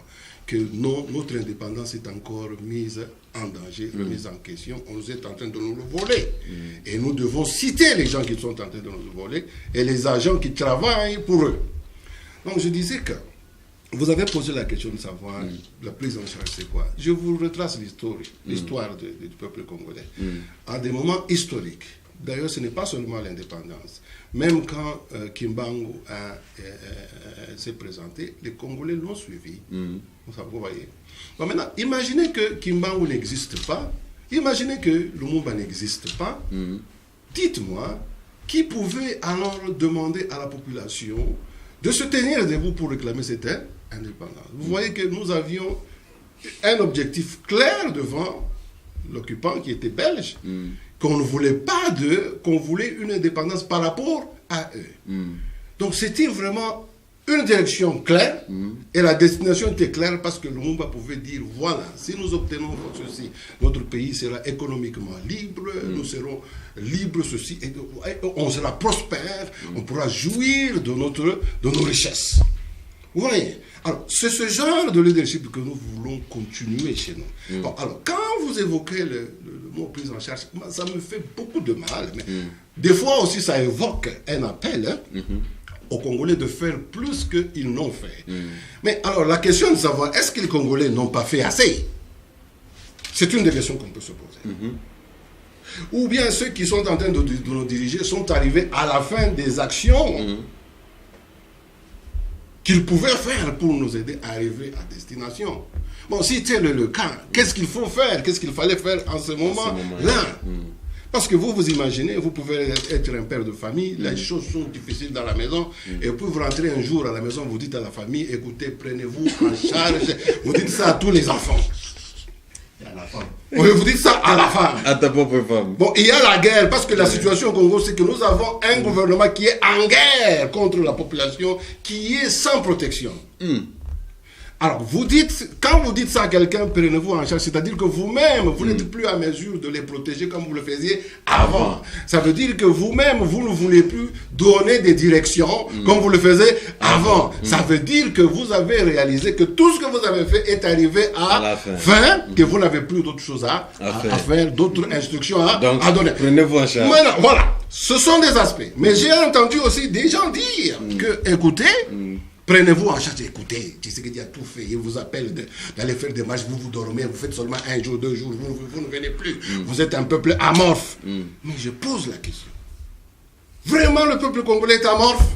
que notre indépendance est encore mise en danger, remise en question. On est en train de nous le voler. Et nous devons citer les gens qui sont en train de nous le voler et les agents qui travaillent pour eux. Donc je disais que vous avez posé la question de savoir la prise en charge c'est quoi. Je vous retrace l'histoire du peuple congolais à des moments historiques. D'ailleurs, ce n'est pas seulement l'indépendance. Même quand Kimbangu s'est présenté, les Congolais l'ont suivi. Vous voyez. Bon, maintenant, imaginez que Kimbangu n'existe pas. Imaginez que Lumumba n'existe pas. Dites-moi, qui pouvait alors demander à la population de se tenir debout pour réclamer cette indépendance? Vous voyez que nous avions un objectif clair devant l'occupant qui était belge, qu'on ne voulait pas qu'on voulait une indépendance par rapport à eux. Donc c'était vraiment une direction claire et la destination était claire parce que Lumumba pouvait dire voilà, si nous obtenons ceci, notre pays sera économiquement libre, nous serons libres, ceci, et on sera prospère, on pourra jouir de nos richesses. Vous voyez? Alors, c'est ce genre de leadership que nous voulons continuer chez nous. Bon, alors, quand vous évoquez le mot prise en charge, ça me fait beaucoup de mal. Mais des fois aussi, ça évoque un appel aux Congolais de faire plus qu'ils n'ont fait. Mais alors, la question de savoir, est-ce que les Congolais n'ont pas fait assez? C'est une des questions qu'on peut se poser. Ou bien ceux qui sont en train de nous diriger sont arrivés à la fin des actions qu'ils pouvaient faire pour nous aider à arriver à destination. Bon, si tel est le cas, qu'est-ce qu'il faut faire? Qu'est-ce qu'il fallait faire en ce moment-là? Parce que vous imaginez, vous pouvez être un père de famille, les choses sont difficiles dans la maison, et puis vous rentrez un jour à la maison, vous dites à la famille, écoutez, prenez-vous en charge, vous dites ça à tous les enfants. Et à la femme. Vous dites ça à la femme. À ta propre femme. Bon, il y a la guerre, parce que la situation au Congo, c'est que nous avons un gouvernement qui est en guerre contre la population, qui est sans protection. Alors, quand vous dites ça à quelqu'un, prenez-vous en charge, c'est-à-dire que vous-même, vous n'êtes plus à mesure de les protéger comme vous le faisiez avant. Ça veut dire que vous-même, vous ne voulez plus donner des directions comme vous le faisiez avant. Ça veut dire que vous avez réalisé que tout ce que vous avez fait est arrivé à la fin, que vous n'avez plus d'autres choses à faire, d'autres instructions à donner. Prenez-vous en charge. Voilà, ce sont des aspects. Mais j'ai entendu aussi des gens dire que, écoutez, Prenez-vous en charge, écoutez, Tshisekedi a tout fait, il vous appelle d'aller faire des marches, vous dormez, vous faites seulement 1 jour, 2 jours, vous ne venez plus. Vous êtes un peuple amorphe. Mais je pose la question. Vraiment, le peuple congolais est amorphe?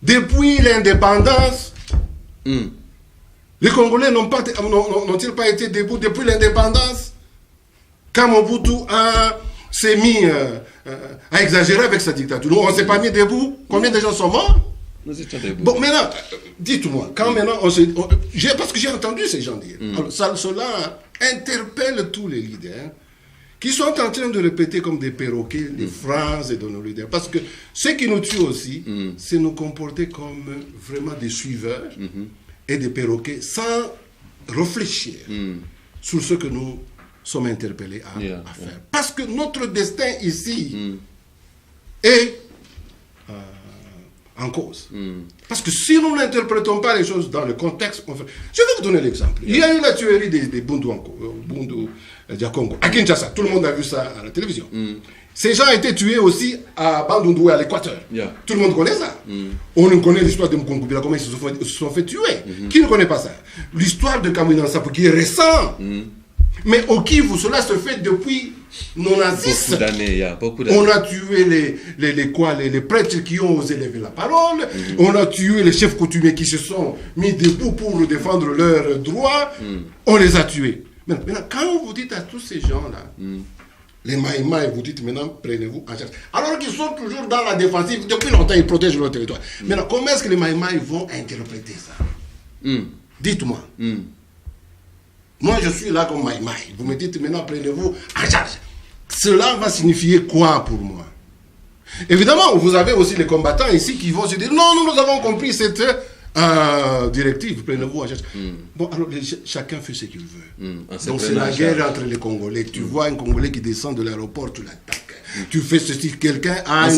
Depuis l'indépendance, les Congolais n'ont-ils pas été debout depuis l'indépendance? Quand Mobutu s'est mis à exagérer avec sa dictature, nous, on ne s'est pas mis debout. Combien de gens sont morts? Bon, maintenant, dites-moi, quand maintenant, parce que j'ai entendu ces gens dire, alors, cela interpelle tous les leaders qui sont en train de répéter comme des perroquets les phrases de nos leaders. Parce que ce qui nous tue aussi, c'est nous comporter comme vraiment des suiveurs et des perroquets sans réfléchir sur ce que nous sommes interpellés à faire. Parce que notre destin ici est en cause. Parce que si nous n'interprétons pas les choses dans le contexte, je vais vous donner l'exemple. Il y a eu la tuerie des Bundu Congo, à Kinshasa. Tout le monde a vu ça à la télévision. Ces gens ont été tués aussi à Bandundu, à l'Équateur. Tout le monde connaît ça. On connaît l'histoire de Mukongubila, comment ils se sont fait tuer. Qui ne connaît pas ça? L'histoire de Kamina Nsapu, qui est récent. Mais au Kivu, cela se fait depuis 96. Beaucoup d'années, il y a beaucoup d'années. On a tué les prêtres qui ont osé lever la parole. On a tué les chefs coutumiers qui se sont mis debout pour défendre leurs droits. On les a tués. Maintenant, quand vous dites à tous ces gens-là, les Maïmaï, vous dites maintenant, prenez-vous en charge. Alors qu'ils sont toujours dans la défensive, depuis longtemps, ils protègent leur territoire. Maintenant, comment est-ce que les Maïmaï vont interpréter ça? Dites-moi. Moi, je suis là comme Maïmaï. Vous me dites maintenant, prenez-vous en charge. Cela va signifier quoi pour moi? Évidemment, vous avez aussi les combattants ici qui vont se dire, non, nous avons compris cette directive, prenez-vous en charge. Bon, alors chacun fait ce qu'il veut. Donc c'est la guerre entre les Congolais. Tu vois un Congolais qui descend de l'aéroport, tu l'attaques. Tu fais ceci, quelqu'un a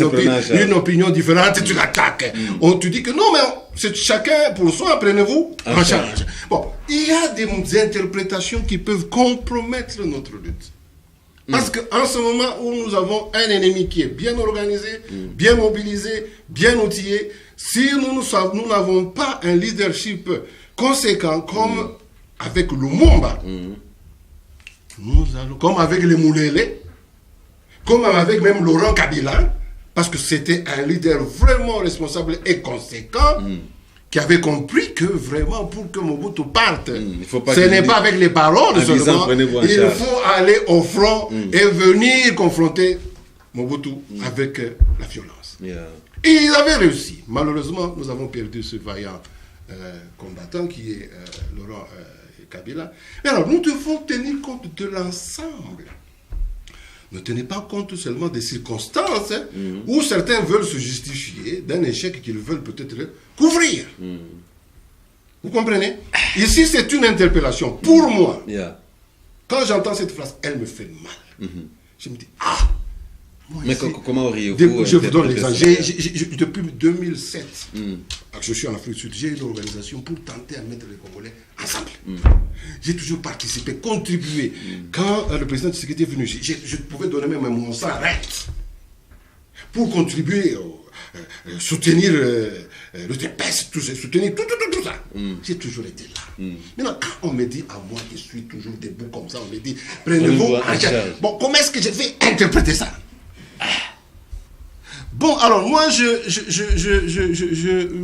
une opinion différente, tu l'attaques. Tu dis que non, mais c'est chacun pour soi, prenez-vous en charge. Bon, il y a des interprétations qui peuvent compromettre notre lutte. Parce qu'en ce moment où nous avons un ennemi qui est bien organisé, bien mobilisé, bien outillé, si nous n'avons pas un leadership conséquent comme avec Lumumba, comme avec les Moulele, comme avec même Laurent Kabila, parce que c'était un leader vraiment responsable et conséquent, qui avait compris que vraiment pour que Mobutu parte, ce n'est pas avec les paroles seulement, il faut aller au front et venir confronter Mobutu avec la violence. Et il avait réussi. Malheureusement, nous avons perdu ce vaillant combattant qui est Laurent Kabila. Mais alors, nous devons tenir compte de l'ensemble. Ne tenez pas compte seulement des circonstances où certains veulent se justifier d'un échec qu'ils veulent peut-être couvrir. Vous comprenez? Ici, c'est une interpellation. Pour moi, quand j'entends cette phrase, elle me fait mal. Je me dis, moi, mais comment auriez-vous... Je vous donne l'exemple. Depuis 2007, je suis en Afrique du Sud, j'ai une organisation pour tenter à mettre les Congolais ensemble. J'ai toujours participé, contribué. Quand le président Tshisekedi est venu, je pouvais donner même mon sang pour contribuer, soutenir le TPS, soutenir tout ça. J'ai toujours été là. Maintenant, quand on me dit à moi qui suis toujours debout comme ça, on me dit, prenez-vous en charge. Bon, comment est-ce que je vais interpréter ça? Bon, alors moi,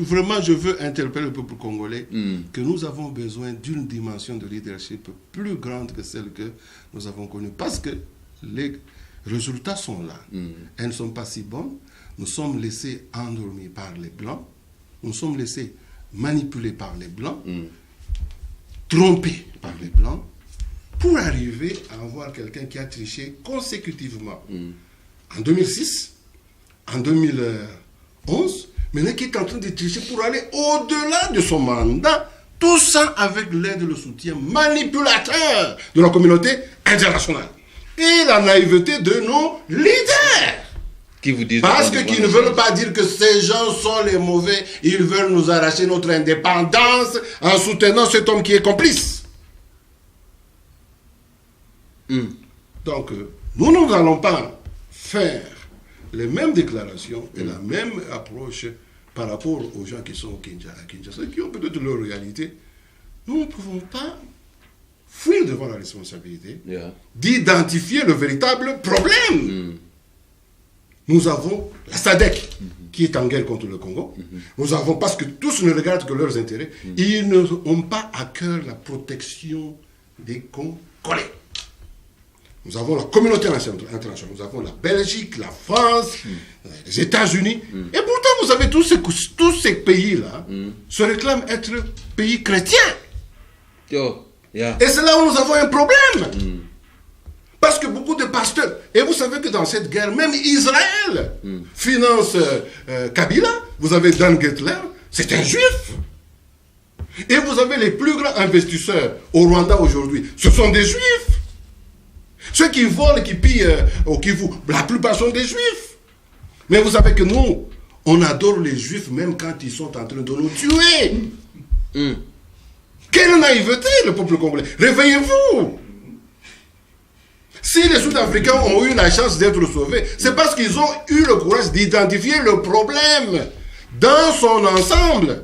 vraiment, je veux interpeller le peuple congolais que nous avons besoin d'une dimension de leadership plus grande que celle que nous avons connue. Parce que les résultats sont là. Elles ne sont pas si bonnes. Nous sommes laissés endormis par les Blancs. Nous sommes laissés manipuler par les Blancs, trompés par les Blancs, pour arriver à avoir quelqu'un qui a triché consécutivement. En 2006, en 2011, maintenant qui est en train de tricher pour aller au-delà de son mandat, tout ça avec l'aide et le soutien manipulateur de la communauté internationale. Et la naïveté de nos leaders. Qui vous disent parce qu'ils ne veulent pas dire que ces gens sont les mauvais, ils veulent nous arracher notre indépendance en soutenant cet homme qui est complice. Donc, nous n'allons pas faire les mêmes déclarations et la même approche par rapport aux gens qui sont à Kinshasa, qui ont peut-être leur réalité, nous ne pouvons pas fuir devant la responsabilité d'identifier le véritable problème. Nous avons la SADC qui est en guerre contre le Congo. Nous avons, parce que tous ne regardent que leurs intérêts, ils n'ont pas à cœur la protection des Congolais. Nous avons la communauté internationale, nous avons la Belgique, la France, les États-Unis. Et pourtant, vous savez, tous ces pays-là se réclament être pays chrétiens. Et c'est là où nous avons un problème. Parce que beaucoup de pasteurs, et vous savez que dans cette guerre, même Israël finance Kabila, vous avez Dan Gettler, c'est un juif. Et vous avez les plus grands investisseurs au Rwanda aujourd'hui, ce sont des juifs. Ceux qui volent, qui pillent au Kivu, la plupart sont des juifs. Mais vous savez que nous, on adore les juifs même quand ils sont en train de nous tuer. Quelle naïveté, le peuple congolais. Réveillez-vous. Si les Sud-Africains ont eu la chance d'être sauvés, c'est parce qu'ils ont eu le courage d'identifier le problème dans son ensemble.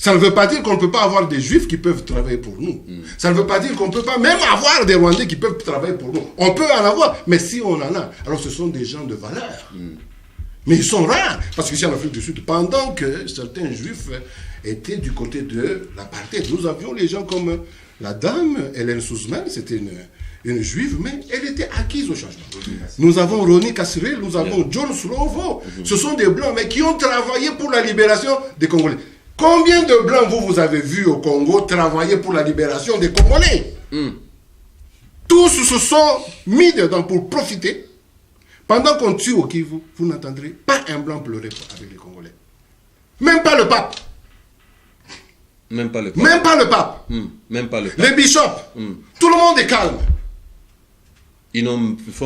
Ça ne veut pas dire qu'on ne peut pas avoir des Juifs qui peuvent travailler pour nous. Ça ne veut pas dire qu'on ne peut pas même avoir des Rwandais qui peuvent travailler pour nous. On peut en avoir, mais si on en a, alors ce sont des gens de valeur. Mais ils sont rares, parce qu'ici en Afrique du Sud, pendant que certains Juifs étaient du côté de l'apartheid, nous avions les gens comme la dame Hélène Suzman, c'était une juive, mais elle était acquise au changement. Nous avons Ronnie Kasiril, nous avons John Slovo. Ce sont des Blancs, mais qui ont travaillé pour la libération des Congolais. Combien de Blancs vous avez vu au Congo travailler pour la libération des Congolais? Tous se sont mis dedans pour profiter. Pendant qu'on tue au Kivu, vous n'entendrez pas un Blanc pleurer avec les Congolais. Même pas le pape. Même pas le pape. Même pas le pape. Même pas le pape. Les bishops. Tout le monde est calme.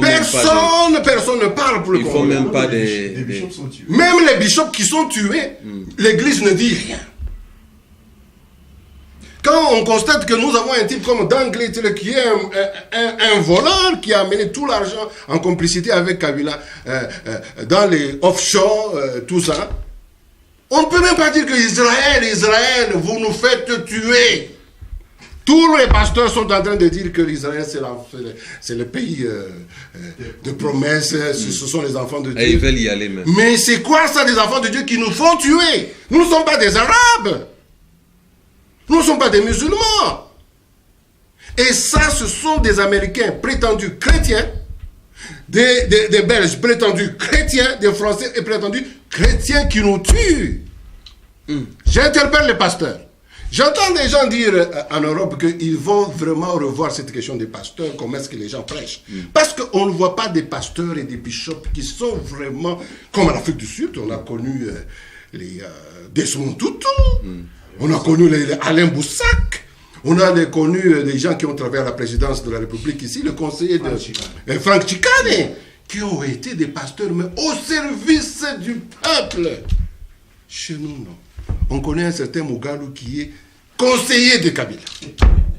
Personne ne parle pour le Congo. Ils font même pas des bishops sont tués. Même les bishops qui sont tués, l'église ne dit rien. Quand on constate que nous avons un type comme Dan Gettler qui est un voleur qui a amené tout l'argent en complicité avec Kabila dans les offshore, tout ça, on ne peut même pas dire que Israël, vous nous faites tuer. Tous les pasteurs sont en train de dire que l'Israël, c'est le pays de promesses, ce sont les enfants de Dieu. Et ils veulent y aller même. Mais c'est quoi ça, des enfants de Dieu qui nous font tuer? Nous ne sommes pas des Arabes. Nous ne sommes pas des musulmans. Et ça, ce sont des Américains prétendus chrétiens, des Belges prétendus chrétiens, des Français prétendus chrétiens qui nous tuent. J'interpelle les pasteurs. J'entends des gens dire en Europe qu'ils vont vraiment revoir cette question des pasteurs, comment est-ce que les gens prêchent. Parce qu'on ne voit pas des pasteurs et des bishops qui sont vraiment, comme en Afrique du Sud, on a connu les Desmond Tutu, on a connu les Alain Boussac, on a connu des gens qui ont travaillé à la présidence de la République ici, le conseiller de Franck Chikane, qui ont été des pasteurs, mais au service du peuple. Chez nous, non. On connaît un certain Mugalu qui est conseiller de Kabila.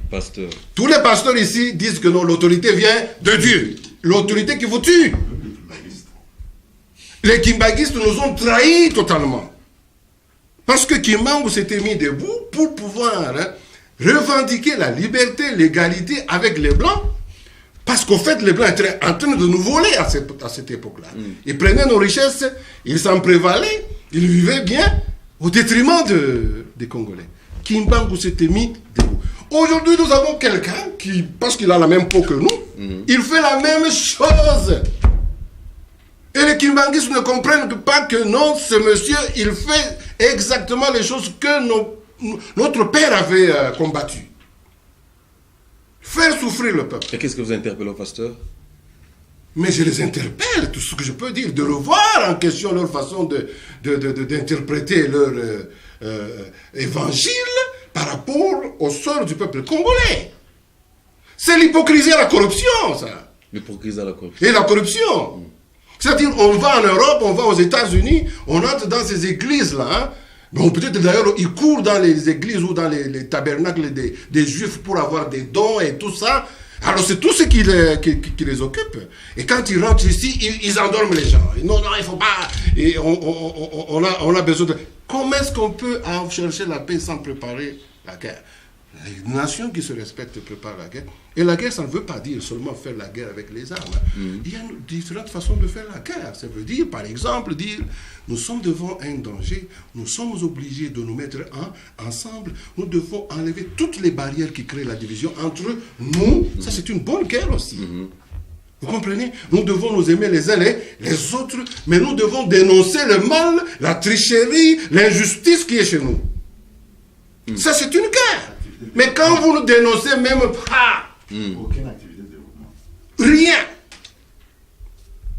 Pasteur. Tous les pasteurs ici disent que non, l'autorité vient de Dieu. L'autorité qui vous tue. Les Kimbanguistes nous ont trahis totalement. Parce que Kimbangu s'était mis debout pour pouvoir revendiquer la liberté, l'égalité avec les Blancs. Parce qu'au fait, les Blancs étaient en train de nous voler à cette époque-là. Ils prenaient nos richesses, ils s'en prévalaient, ils vivaient bien au détriment des Congolais. Kimbangu s'était mis debout. Aujourd'hui, nous avons quelqu'un qui, parce qu'il a la même peau que nous, il fait la même chose. Et les Kimbanguistes ne comprennent pas que non, ce monsieur, il fait exactement les choses que notre père avait combattues. Faire souffrir le peuple. Et qu'est-ce que vous interpellez au pasteur? Mais je les interpelle, tout ce que je peux dire, de revoir en question leur façon d'interpréter leur évangile par rapport au sort du peuple congolais. C'est l'hypocrisie et la corruption, ça. L'hypocrisie et la corruption. Et la corruption. C'est-à-dire, on va en Europe, on va aux États-Unis, on entre dans ces églises-là, hein. Bon, peut-être d'ailleurs, ils courent dans les églises ou dans les tabernacles des Juifs pour avoir des dons et tout ça. Alors c'est tout ce qui les occupe. Et quand ils rentrent ici, ils endorment les gens. Non, il ne faut pas. Et on a besoin de... Comment est-ce qu'on peut chercher la paix sans préparer la guerre? Les nations qui se respectent préparent la guerre. Et la guerre, ça ne veut pas dire seulement faire la guerre avec les armes. Il y a différentes façons de faire la guerre. Ça veut dire, par exemple, dire, nous sommes devant un danger, nous sommes obligés de nous mettre ensemble, nous devons enlever toutes les barrières qui créent la division entre nous. Ça, c'est une bonne guerre aussi. Vous comprenez? Nous devons nous aimer les uns les autres, mais nous devons dénoncer le mal, la tricherie, l'injustice qui est chez nous. Ça, c'est une guerre. Mais quand vous nous dénoncez, même pas, aucune activité de développement. Rien.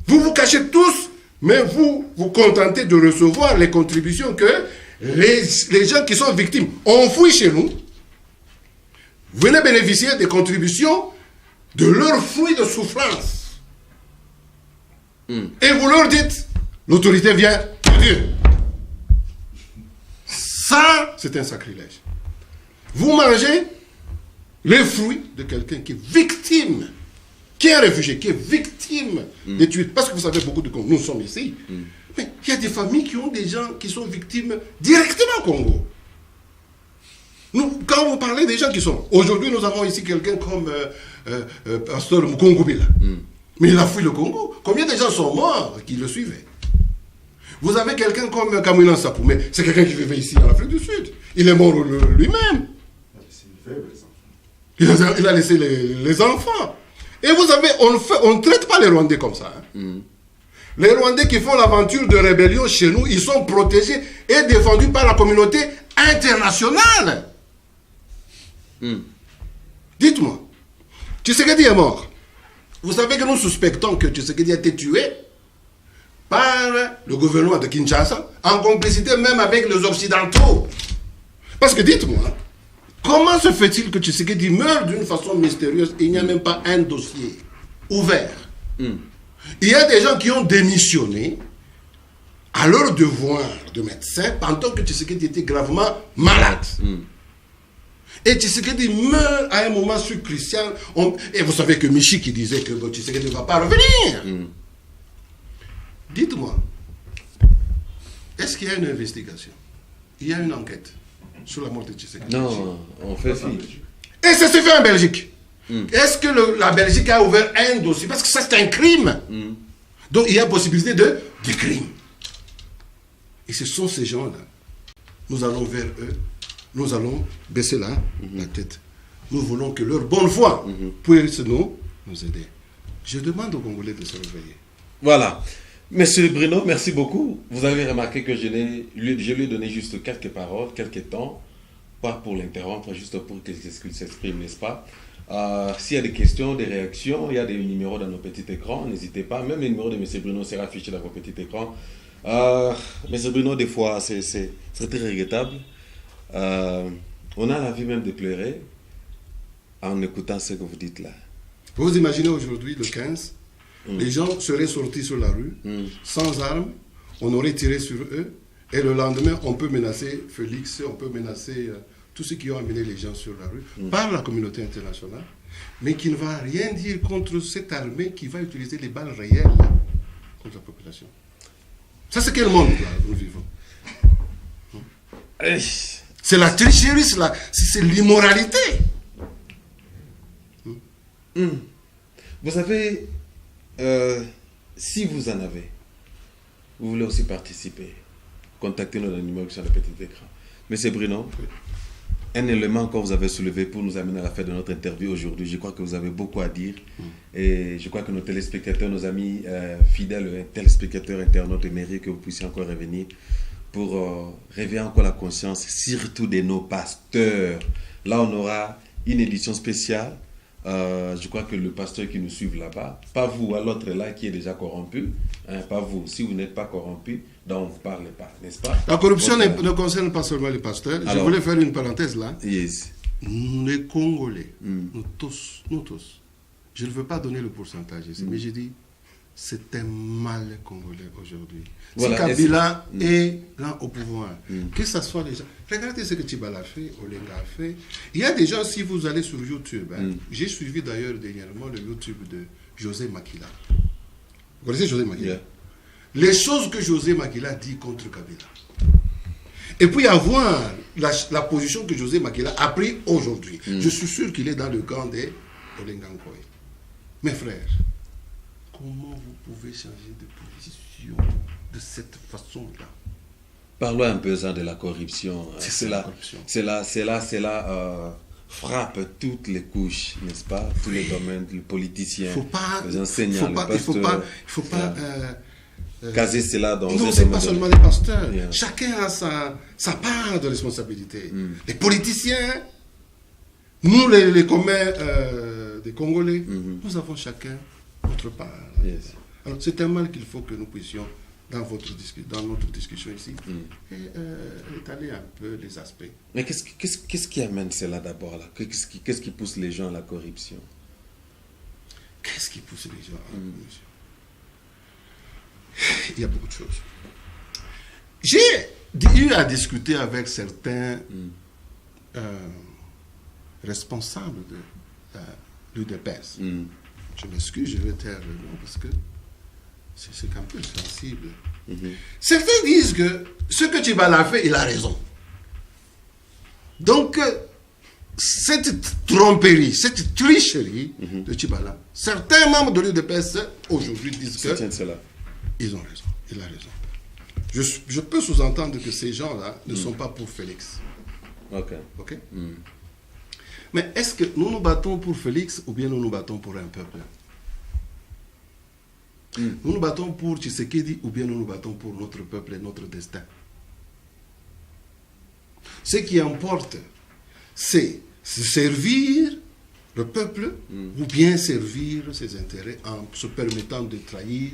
Vous vous cachez tous, mais vous vous contentez de recevoir les contributions que les gens qui sont victimes ont fouillé chez nous. Venez bénéficier des contributions de leurs fruits de souffrance. Et vous leur dites, l'autorité vient de Dieu. Ça, c'est un sacrilège. Vous mangez les fruits de quelqu'un qui est victime, qui est un réfugié, qui est victime des tuiles. Parce que vous savez, beaucoup de Congos, nous sommes ici, mais il y a des familles qui ont des gens qui sont victimes directement au Congo. Quand vous parlez des gens qui sont... Aujourd'hui, nous avons ici quelqu'un comme Pasteur Mukongubila. Mais il a fui le Congo. Combien de gens sont morts qui le suivaient? Vous avez quelqu'un comme Kamwina Sapou, mais c'est quelqu'un qui vivait ici en Afrique du Sud. Il est mort lui-même. Il a laissé les enfants. Et vous savez, on ne traite pas les Rwandais comme ça. Les Rwandais qui font l'aventure de rébellion chez nous, ils sont protégés et défendus par la communauté internationale. Dites-moi, Tshisekedi est mort. Vous savez que nous suspectons que Tshisekedi a été tué par le gouvernement de Kinshasa, en complicité même avec les Occidentaux. Parce que dites-moi, comment se fait-il que Tshisekedi meurt d'une façon mystérieuse et il n'y a même pas un dossier ouvert? Il y a des gens qui ont démissionné à leur devoir de médecin pendant que Tshisekedi était gravement malade. Et Tshisekedi meurt à un moment crucial. Et vous savez que Michi qui disait que Tshisekedi ne va pas revenir. Dites-moi, est-ce qu'il y a une investigation? Il y a une enquête sur la mort de Tshisekedi? Non, on fait fi. Et ça s'est fait en Belgique. Est-ce que la Belgique a ouvert un dossier? Parce que ça, c'est un crime. Donc, il y a possibilité de crime. Et ce sont ces gens-là. Nous allons vers eux. Nous allons baisser la tête. Nous voulons que leur bonne foi puisse nous aider. Je demande aux Congolais de se réveiller. Voilà. Monsieur Bruno, merci beaucoup. Vous avez remarqué que je lui ai donné juste quelques paroles, quelques temps, pas pour l'interrompre, juste pour qu'il s'exprime, n'est-ce pas? S'il y a des questions, des réactions, il y a des numéros dans nos petits écrans, n'hésitez pas. Même le numéro de M. Bruno sera affiché dans vos petits écrans. M. Bruno, des fois, c'est très regrettable. On a l'envie même de pleurer en écoutant ce que vous dites là. Vous imaginez aujourd'hui, le 15, les gens seraient sortis sur la rue, sans armes, on aurait tiré sur eux, et le lendemain, on peut menacer Félix, on peut menacer tous ceux qui ont amené les gens sur la rue, par la communauté internationale, mais qui ne va rien dire contre cette armée qui va utiliser les balles réelles contre la population. Ça, c'est quel monde là, nous vivons? C'est la tricherie, c'est l'immoralité. Vous savez, si vous en avez, vous voulez aussi participer, contactez-nous dans le numéro sur le petit écran. Monsieur Bruno, un élément encore vous avez soulevé pour nous amener à la fin de notre interview aujourd'hui. Je crois que vous avez beaucoup à dire et je crois que nos téléspectateurs, nos amis fidèles, téléspectateurs internautes méritent que vous puissiez encore revenir pour réveiller encore la conscience, surtout de nos pasteurs. Là, on aura une édition spéciale. Je crois que le pasteur qui nous suit là-bas, pas vous, à l'autre là qui est déjà corrompu, hein, pas vous, si vous n'êtes pas corrompu, donc on ne vous parle pas, n'est-ce pas? La corruption ne concerne pas seulement les pasteurs. Alors, je voulais faire une parenthèse là. Yes. Les Congolais, nous tous, je ne veux pas donner le pourcentage ici, mais j'ai dit c'est un mal congolais aujourd'hui. Voilà, si Kabila est là au pouvoir, que ce soit les gens... Regardez ce que Tibala a fait, Olenga a fait. Il y a des gens, si vous allez sur YouTube, j'ai suivi d'ailleurs dernièrement le YouTube de José Makila. Vous connaissez José Makila? Yeah. Les choses que José Makila dit contre Kabila. Et puis avoir la position que José Makila a pris aujourd'hui. Je suis sûr qu'il est dans le camp des Olenga Nkoy. Mes frères, comment vous pouvez changer de position de cette façon-là? Parlons un peu de la corruption. C'est là, frappe toutes les couches, n'est-ce pas? Tous les domaines, les politiciens, les enseignants, les pasteurs. Il faut pas caser cela dans non, c'est pas seulement les pasteurs. Yeah. Chacun a sa part de responsabilité. Les politiciens, nous les communs des Congolais, nous avons chacun notre part. Yes. Alors c'est un mal qu'il faut que nous puissions, dans notre discussion ici, étaler un peu les aspects. Mais qu'est-ce qui amène cela d'abord là? Qu'est-ce qui pousse les gens à la corruption? Qu'est-ce qui pousse les gens à la corruption? Il y a beaucoup de choses. J'ai eu à discuter avec certains responsables de l'UDPS. Je m'excuse, je vais taire le nom parce que c'est un peu sensible. Certains disent que ce que Tibala a fait, il a raison. Donc, cette tromperie, cette tricherie de Tibala, certains membres de l'UDPS aujourd'hui disent que ils ont raison, il a raison. Je peux sous-entendre que ces gens-là ne sont pas pour Félix. Ok. Mais est-ce que nous nous battons pour Félix ou bien nous nous battons pour un peuple? Nous nous battons pour Tshisekedi ou bien nous nous battons pour notre peuple et notre destin? Ce qui importe, c'est servir le peuple ou bien servir ses intérêts en se permettant de trahir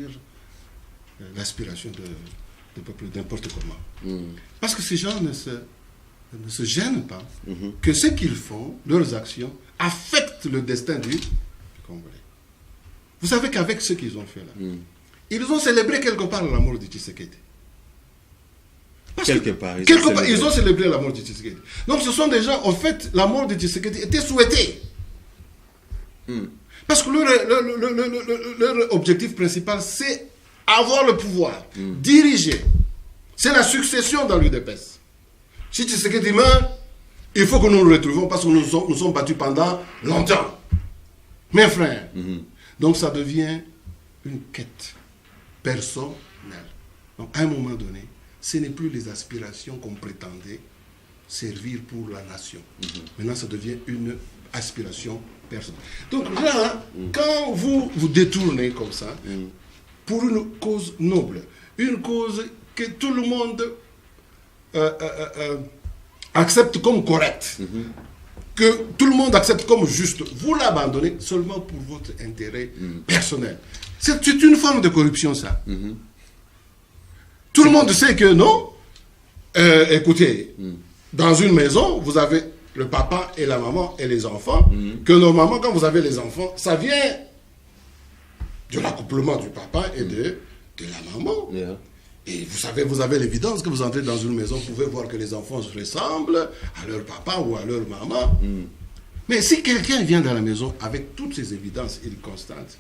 l'aspiration du peuple n'importe comment. Parce que ces gens ne se gênent pas que ce qu'ils font, leurs actions, affectent le destin du Congolais. Vous savez qu'avec ce qu'ils ont fait là, ils ont célébré quelque part la mort de Tshisekedi. Quelque part, ils ont célébré la mort de Tshisekedi. Donc ce sont des gens, en fait, la mort de Tshisekedi était souhaitée. Parce que leur objectif principal, c'est avoir le pouvoir, diriger. C'est la succession dans l'UDPS. Si Tshisekedi meurt, il faut que nous nous retrouvions parce que nous sommes battus pendant longtemps. Mes frères. Donc ça devient une quête personnelle. Donc à un moment donné, ce n'est plus les aspirations qu'on prétendait servir pour la nation. Maintenant, ça devient une aspiration personnelle. Donc là, quand vous vous détournez comme ça, pour une cause noble, une cause que tout le monde accepte comme correcte, que tout le monde accepte comme juste, vous l'abandonnez seulement pour votre intérêt personnel. C'est une forme de corruption, ça. Tout le monde sait que non. Écoutez, dans une maison, vous avez le papa et la maman et les enfants, que normalement, quand vous avez les enfants, ça vient de l'accouplement du papa et de la maman. Et vous savez, vous avez l'évidence que vous entrez dans une maison, vous pouvez voir que les enfants se ressemblent à leur papa ou à leur maman. Mais si quelqu'un vient dans la maison avec toutes ces évidences, il constate,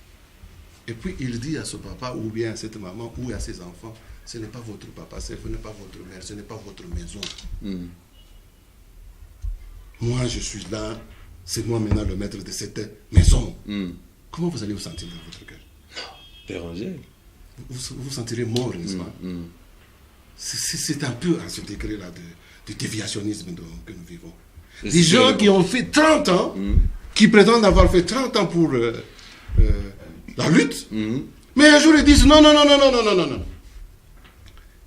et puis il dit à ce papa ou bien à cette maman ou à ses enfants, ce n'est pas votre papa, ce n'est pas votre mère, ce n'est pas votre maison. Moi, je suis là, c'est moi maintenant le maître de cette maison. Comment vous allez vous sentir dans votre cœur? Dérangé. Vous vous sentirez mort, n'est-ce pas? C'est un peu à ce degré-là de déviationnisme que nous vivons. Des gens qui ont fait 30 ans, qui prétendent avoir fait 30 ans pour la lutte, mais un jour ils disent non.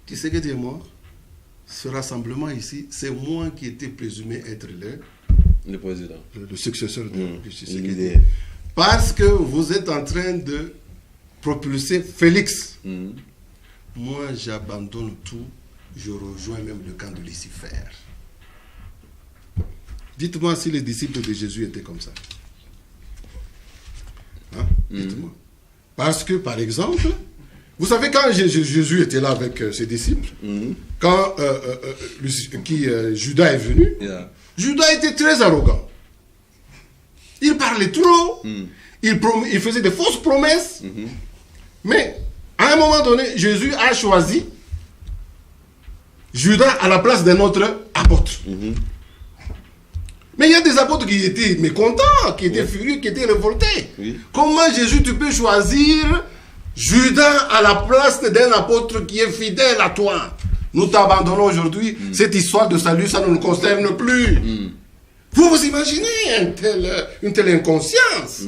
Tshisekedi est mort. Ce rassemblement ici, c'est moi qui étais présumé être le président, le successeur de Tshisekedi. Parce que vous êtes en train de propulser Félix. Moi, j'abandonne tout. Je rejoins même le camp de Lucifer. Dites-moi si les disciples de Jésus étaient comme ça. Dites-moi. Parce que, par exemple, vous savez, quand Jésus était là avec ses disciples, quand Judas est venu, Judas était très arrogant. Il parlait trop, il faisait des fausses promesses, mais à un moment donné, Jésus a choisi Judas à la place d'un autre apôtre. Mais il y a des apôtres qui étaient mécontents, qui étaient furieux, qui étaient révoltés. Comment Jésus, tu peux choisir Judas à la place d'un apôtre qui est fidèle à toi? Nous t'abandonnons aujourd'hui. Cette histoire de salut, ça ne nous concerne plus. Vous vous imaginez une telle inconscience,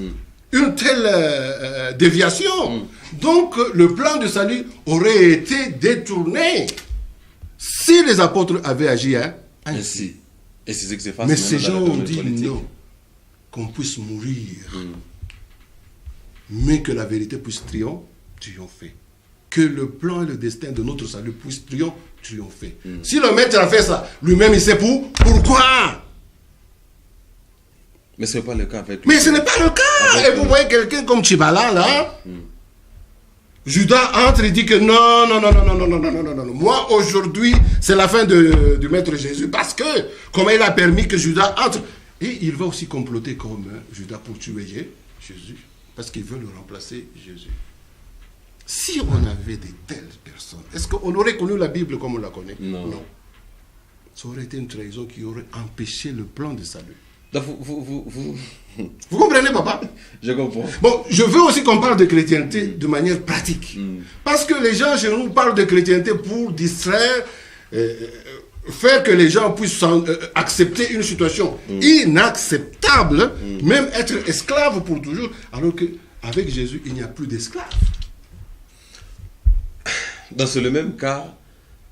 une telle déviation. Donc le plan de salut aurait été détourné si les apôtres avaient agi ainsi. Et c'est ce que c'est facile. Mais ces gens ont dit non, qu'on puisse mourir, mais que la vérité puisse triompher. Que le plan et le destin de notre salut puissent triompher. Si le maître a fait ça, lui-même il sait pourquoi. Mais ce n'est pas le cas avec lui. Mais ce n'est pas le cas. Et vous voyez quelqu'un comme Tchibala là, Judas entre et dit que non. Moi, aujourd'hui, c'est la fin du Maître Jésus parce que, comment il a permis que Judas entre. Et il va aussi comploter comme Judas pour tuer Jésus parce qu'il veut le remplacer Jésus. Si on avait de telles personnes, est-ce qu'on aurait connu la Bible comme on la connaît? Non. Ça aurait été une trahison qui aurait empêché le plan de salut. Vous comprenez, papa? Je comprends. Bon, je veux aussi qu'on parle de chrétienté de manière pratique. Parce que les gens chez nous parlent de chrétienté pour distraire, faire que les gens puissent accepter une situation inacceptable, même être esclave pour toujours, alors qu'avec Jésus, il n'y a plus d'esclaves. Dans le même cas,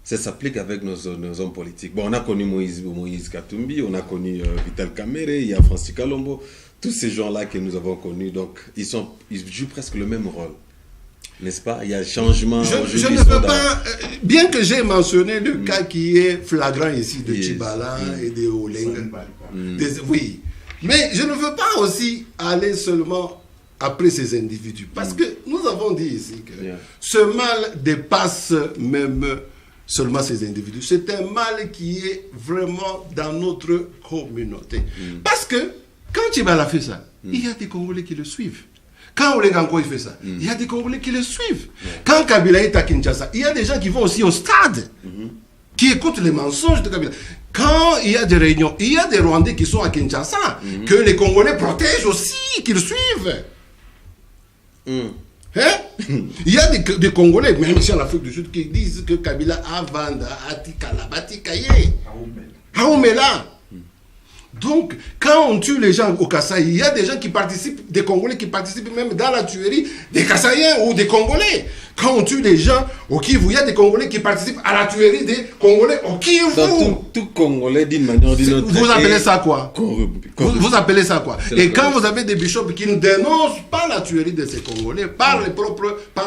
ça s'applique avec nos hommes politiques. Bon, on a connu Moïse Katumbi, on a connu Vital Kamerhe, il y a Francis Kalombo, tous ces gens-là que nous avons connus, donc ils jouent presque le même rôle. N'est-ce pas? Il y a un changement. Je ne peux pas, bien que j'ai mentionné le cas qui est flagrant ici de Tchibala et de Olenga. Oui, mais je ne veux pas aussi aller seulement après ces individus. Parce que nous avons dit ici que ce mal dépasse même seulement ces individus. C'est un mal qui est vraiment dans notre communauté. Parce que quand Tchibala fait ça, il y a des Congolais qui le suivent. Quand Olenganko fait ça, il y a des Congolais qui le suivent. Quand Kabila est à Kinshasa, il y a des gens qui vont aussi au stade, qui écoutent les mensonges de Kabila. Quand il y a des réunions, il y a des Rwandais qui sont à Kinshasa, que les Congolais protègent aussi, qu'ils suivent. Il y a des Congolais, même ici en Afrique du Sud, qui disent que Kabila a vendu à Tikala, Batikaye, à Omela. Donc, quand on tue les gens au Kasaï, il y a des gens qui participent, des Congolais qui participent même dans la tuerie des Kasaïens ou des Congolais. Quand on tue des gens au Kivu, il y a des Congolais qui participent à la tuerie des Congolais au Kivu. Donc, tout Congolais d'une manière ou d'une autre. Vous appelez ça quoi? Vous appelez ça quoi? Et quand vous avez des bishops qui ne dénoncent pas la tuerie de ces Congolais par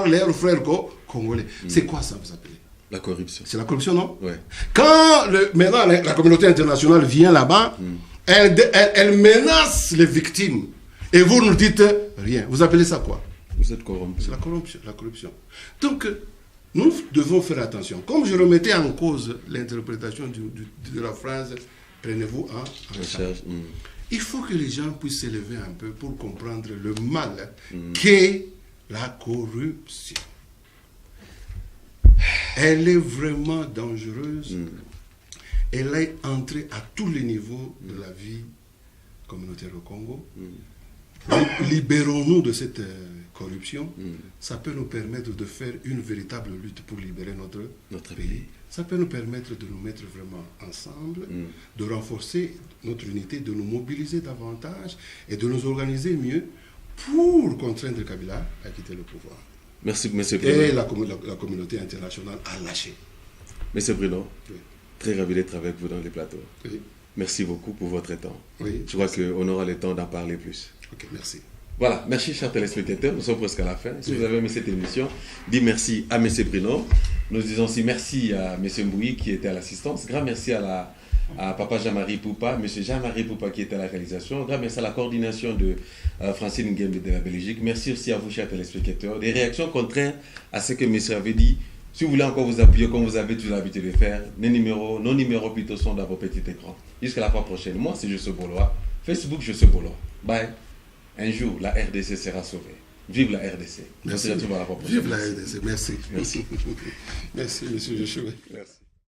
leurs frères congolais, c'est quoi ça vous appelez? La corruption. C'est la corruption, non? Ouais. Quand maintenant la communauté internationale vient là-bas, elle menace les victimes. Et vous nous dites rien. Vous appelez ça quoi? Vous êtes corrompu. C'est la corruption. Donc, nous devons faire attention. Comme je remettais en cause l'interprétation de la phrase « Prenez-vous en charge ». Il faut que les gens puissent s'élever un peu pour comprendre le mal qu'est la corruption. Elle est vraiment dangereuse. Elle est entrée à tous les niveaux de la vie communautaire au Congo. Libérons-nous de cette corruption. Ça peut nous permettre de faire une véritable lutte pour libérer notre pays. Ça peut nous permettre de nous mettre vraiment ensemble, de renforcer notre unité, de nous mobiliser davantage et de nous organiser mieux pour contraindre Kabila à quitter le pouvoir. Merci, M. Bruno. Et la communauté internationale a lâché. M. Bruno, très ravi d'être avec vous dans les plateaux. Oui. Merci beaucoup pour votre temps. Oui, je crois qu'on aura le temps d'en parler plus. Ok, merci. Voilà, merci chers téléspectateurs, nous sommes presque à la fin. Si vous avez aimé cette émission, dites merci à M. Bruno. Nous disons aussi merci à M. Mbouyi qui était à l'assistance. Grand merci à à Papa Jean-Marie Poupa, M. Jean-Marie Poupa qui était à la réalisation. Grand merci à la coordination de Francine Nguembe de la Belgique. Merci aussi à vous, chers téléspectateurs. Des réactions contraires à ce que M. avait dit. Si vous voulez encore vous appuyer comme vous avez toujours l'habitude de faire, nos numéros plutôt sont dans vos petits écrans. Jusqu'à la fois prochaine. Moi, c'est Josué Bolois. Facebook, Josué Bolois. Bye. Un jour, la RDC sera sauvée. Vive la RDC. Merci. On se retrouve à la fois prochaine. Vive la RDC. Merci. Merci. Merci, monsieur Josué. Merci.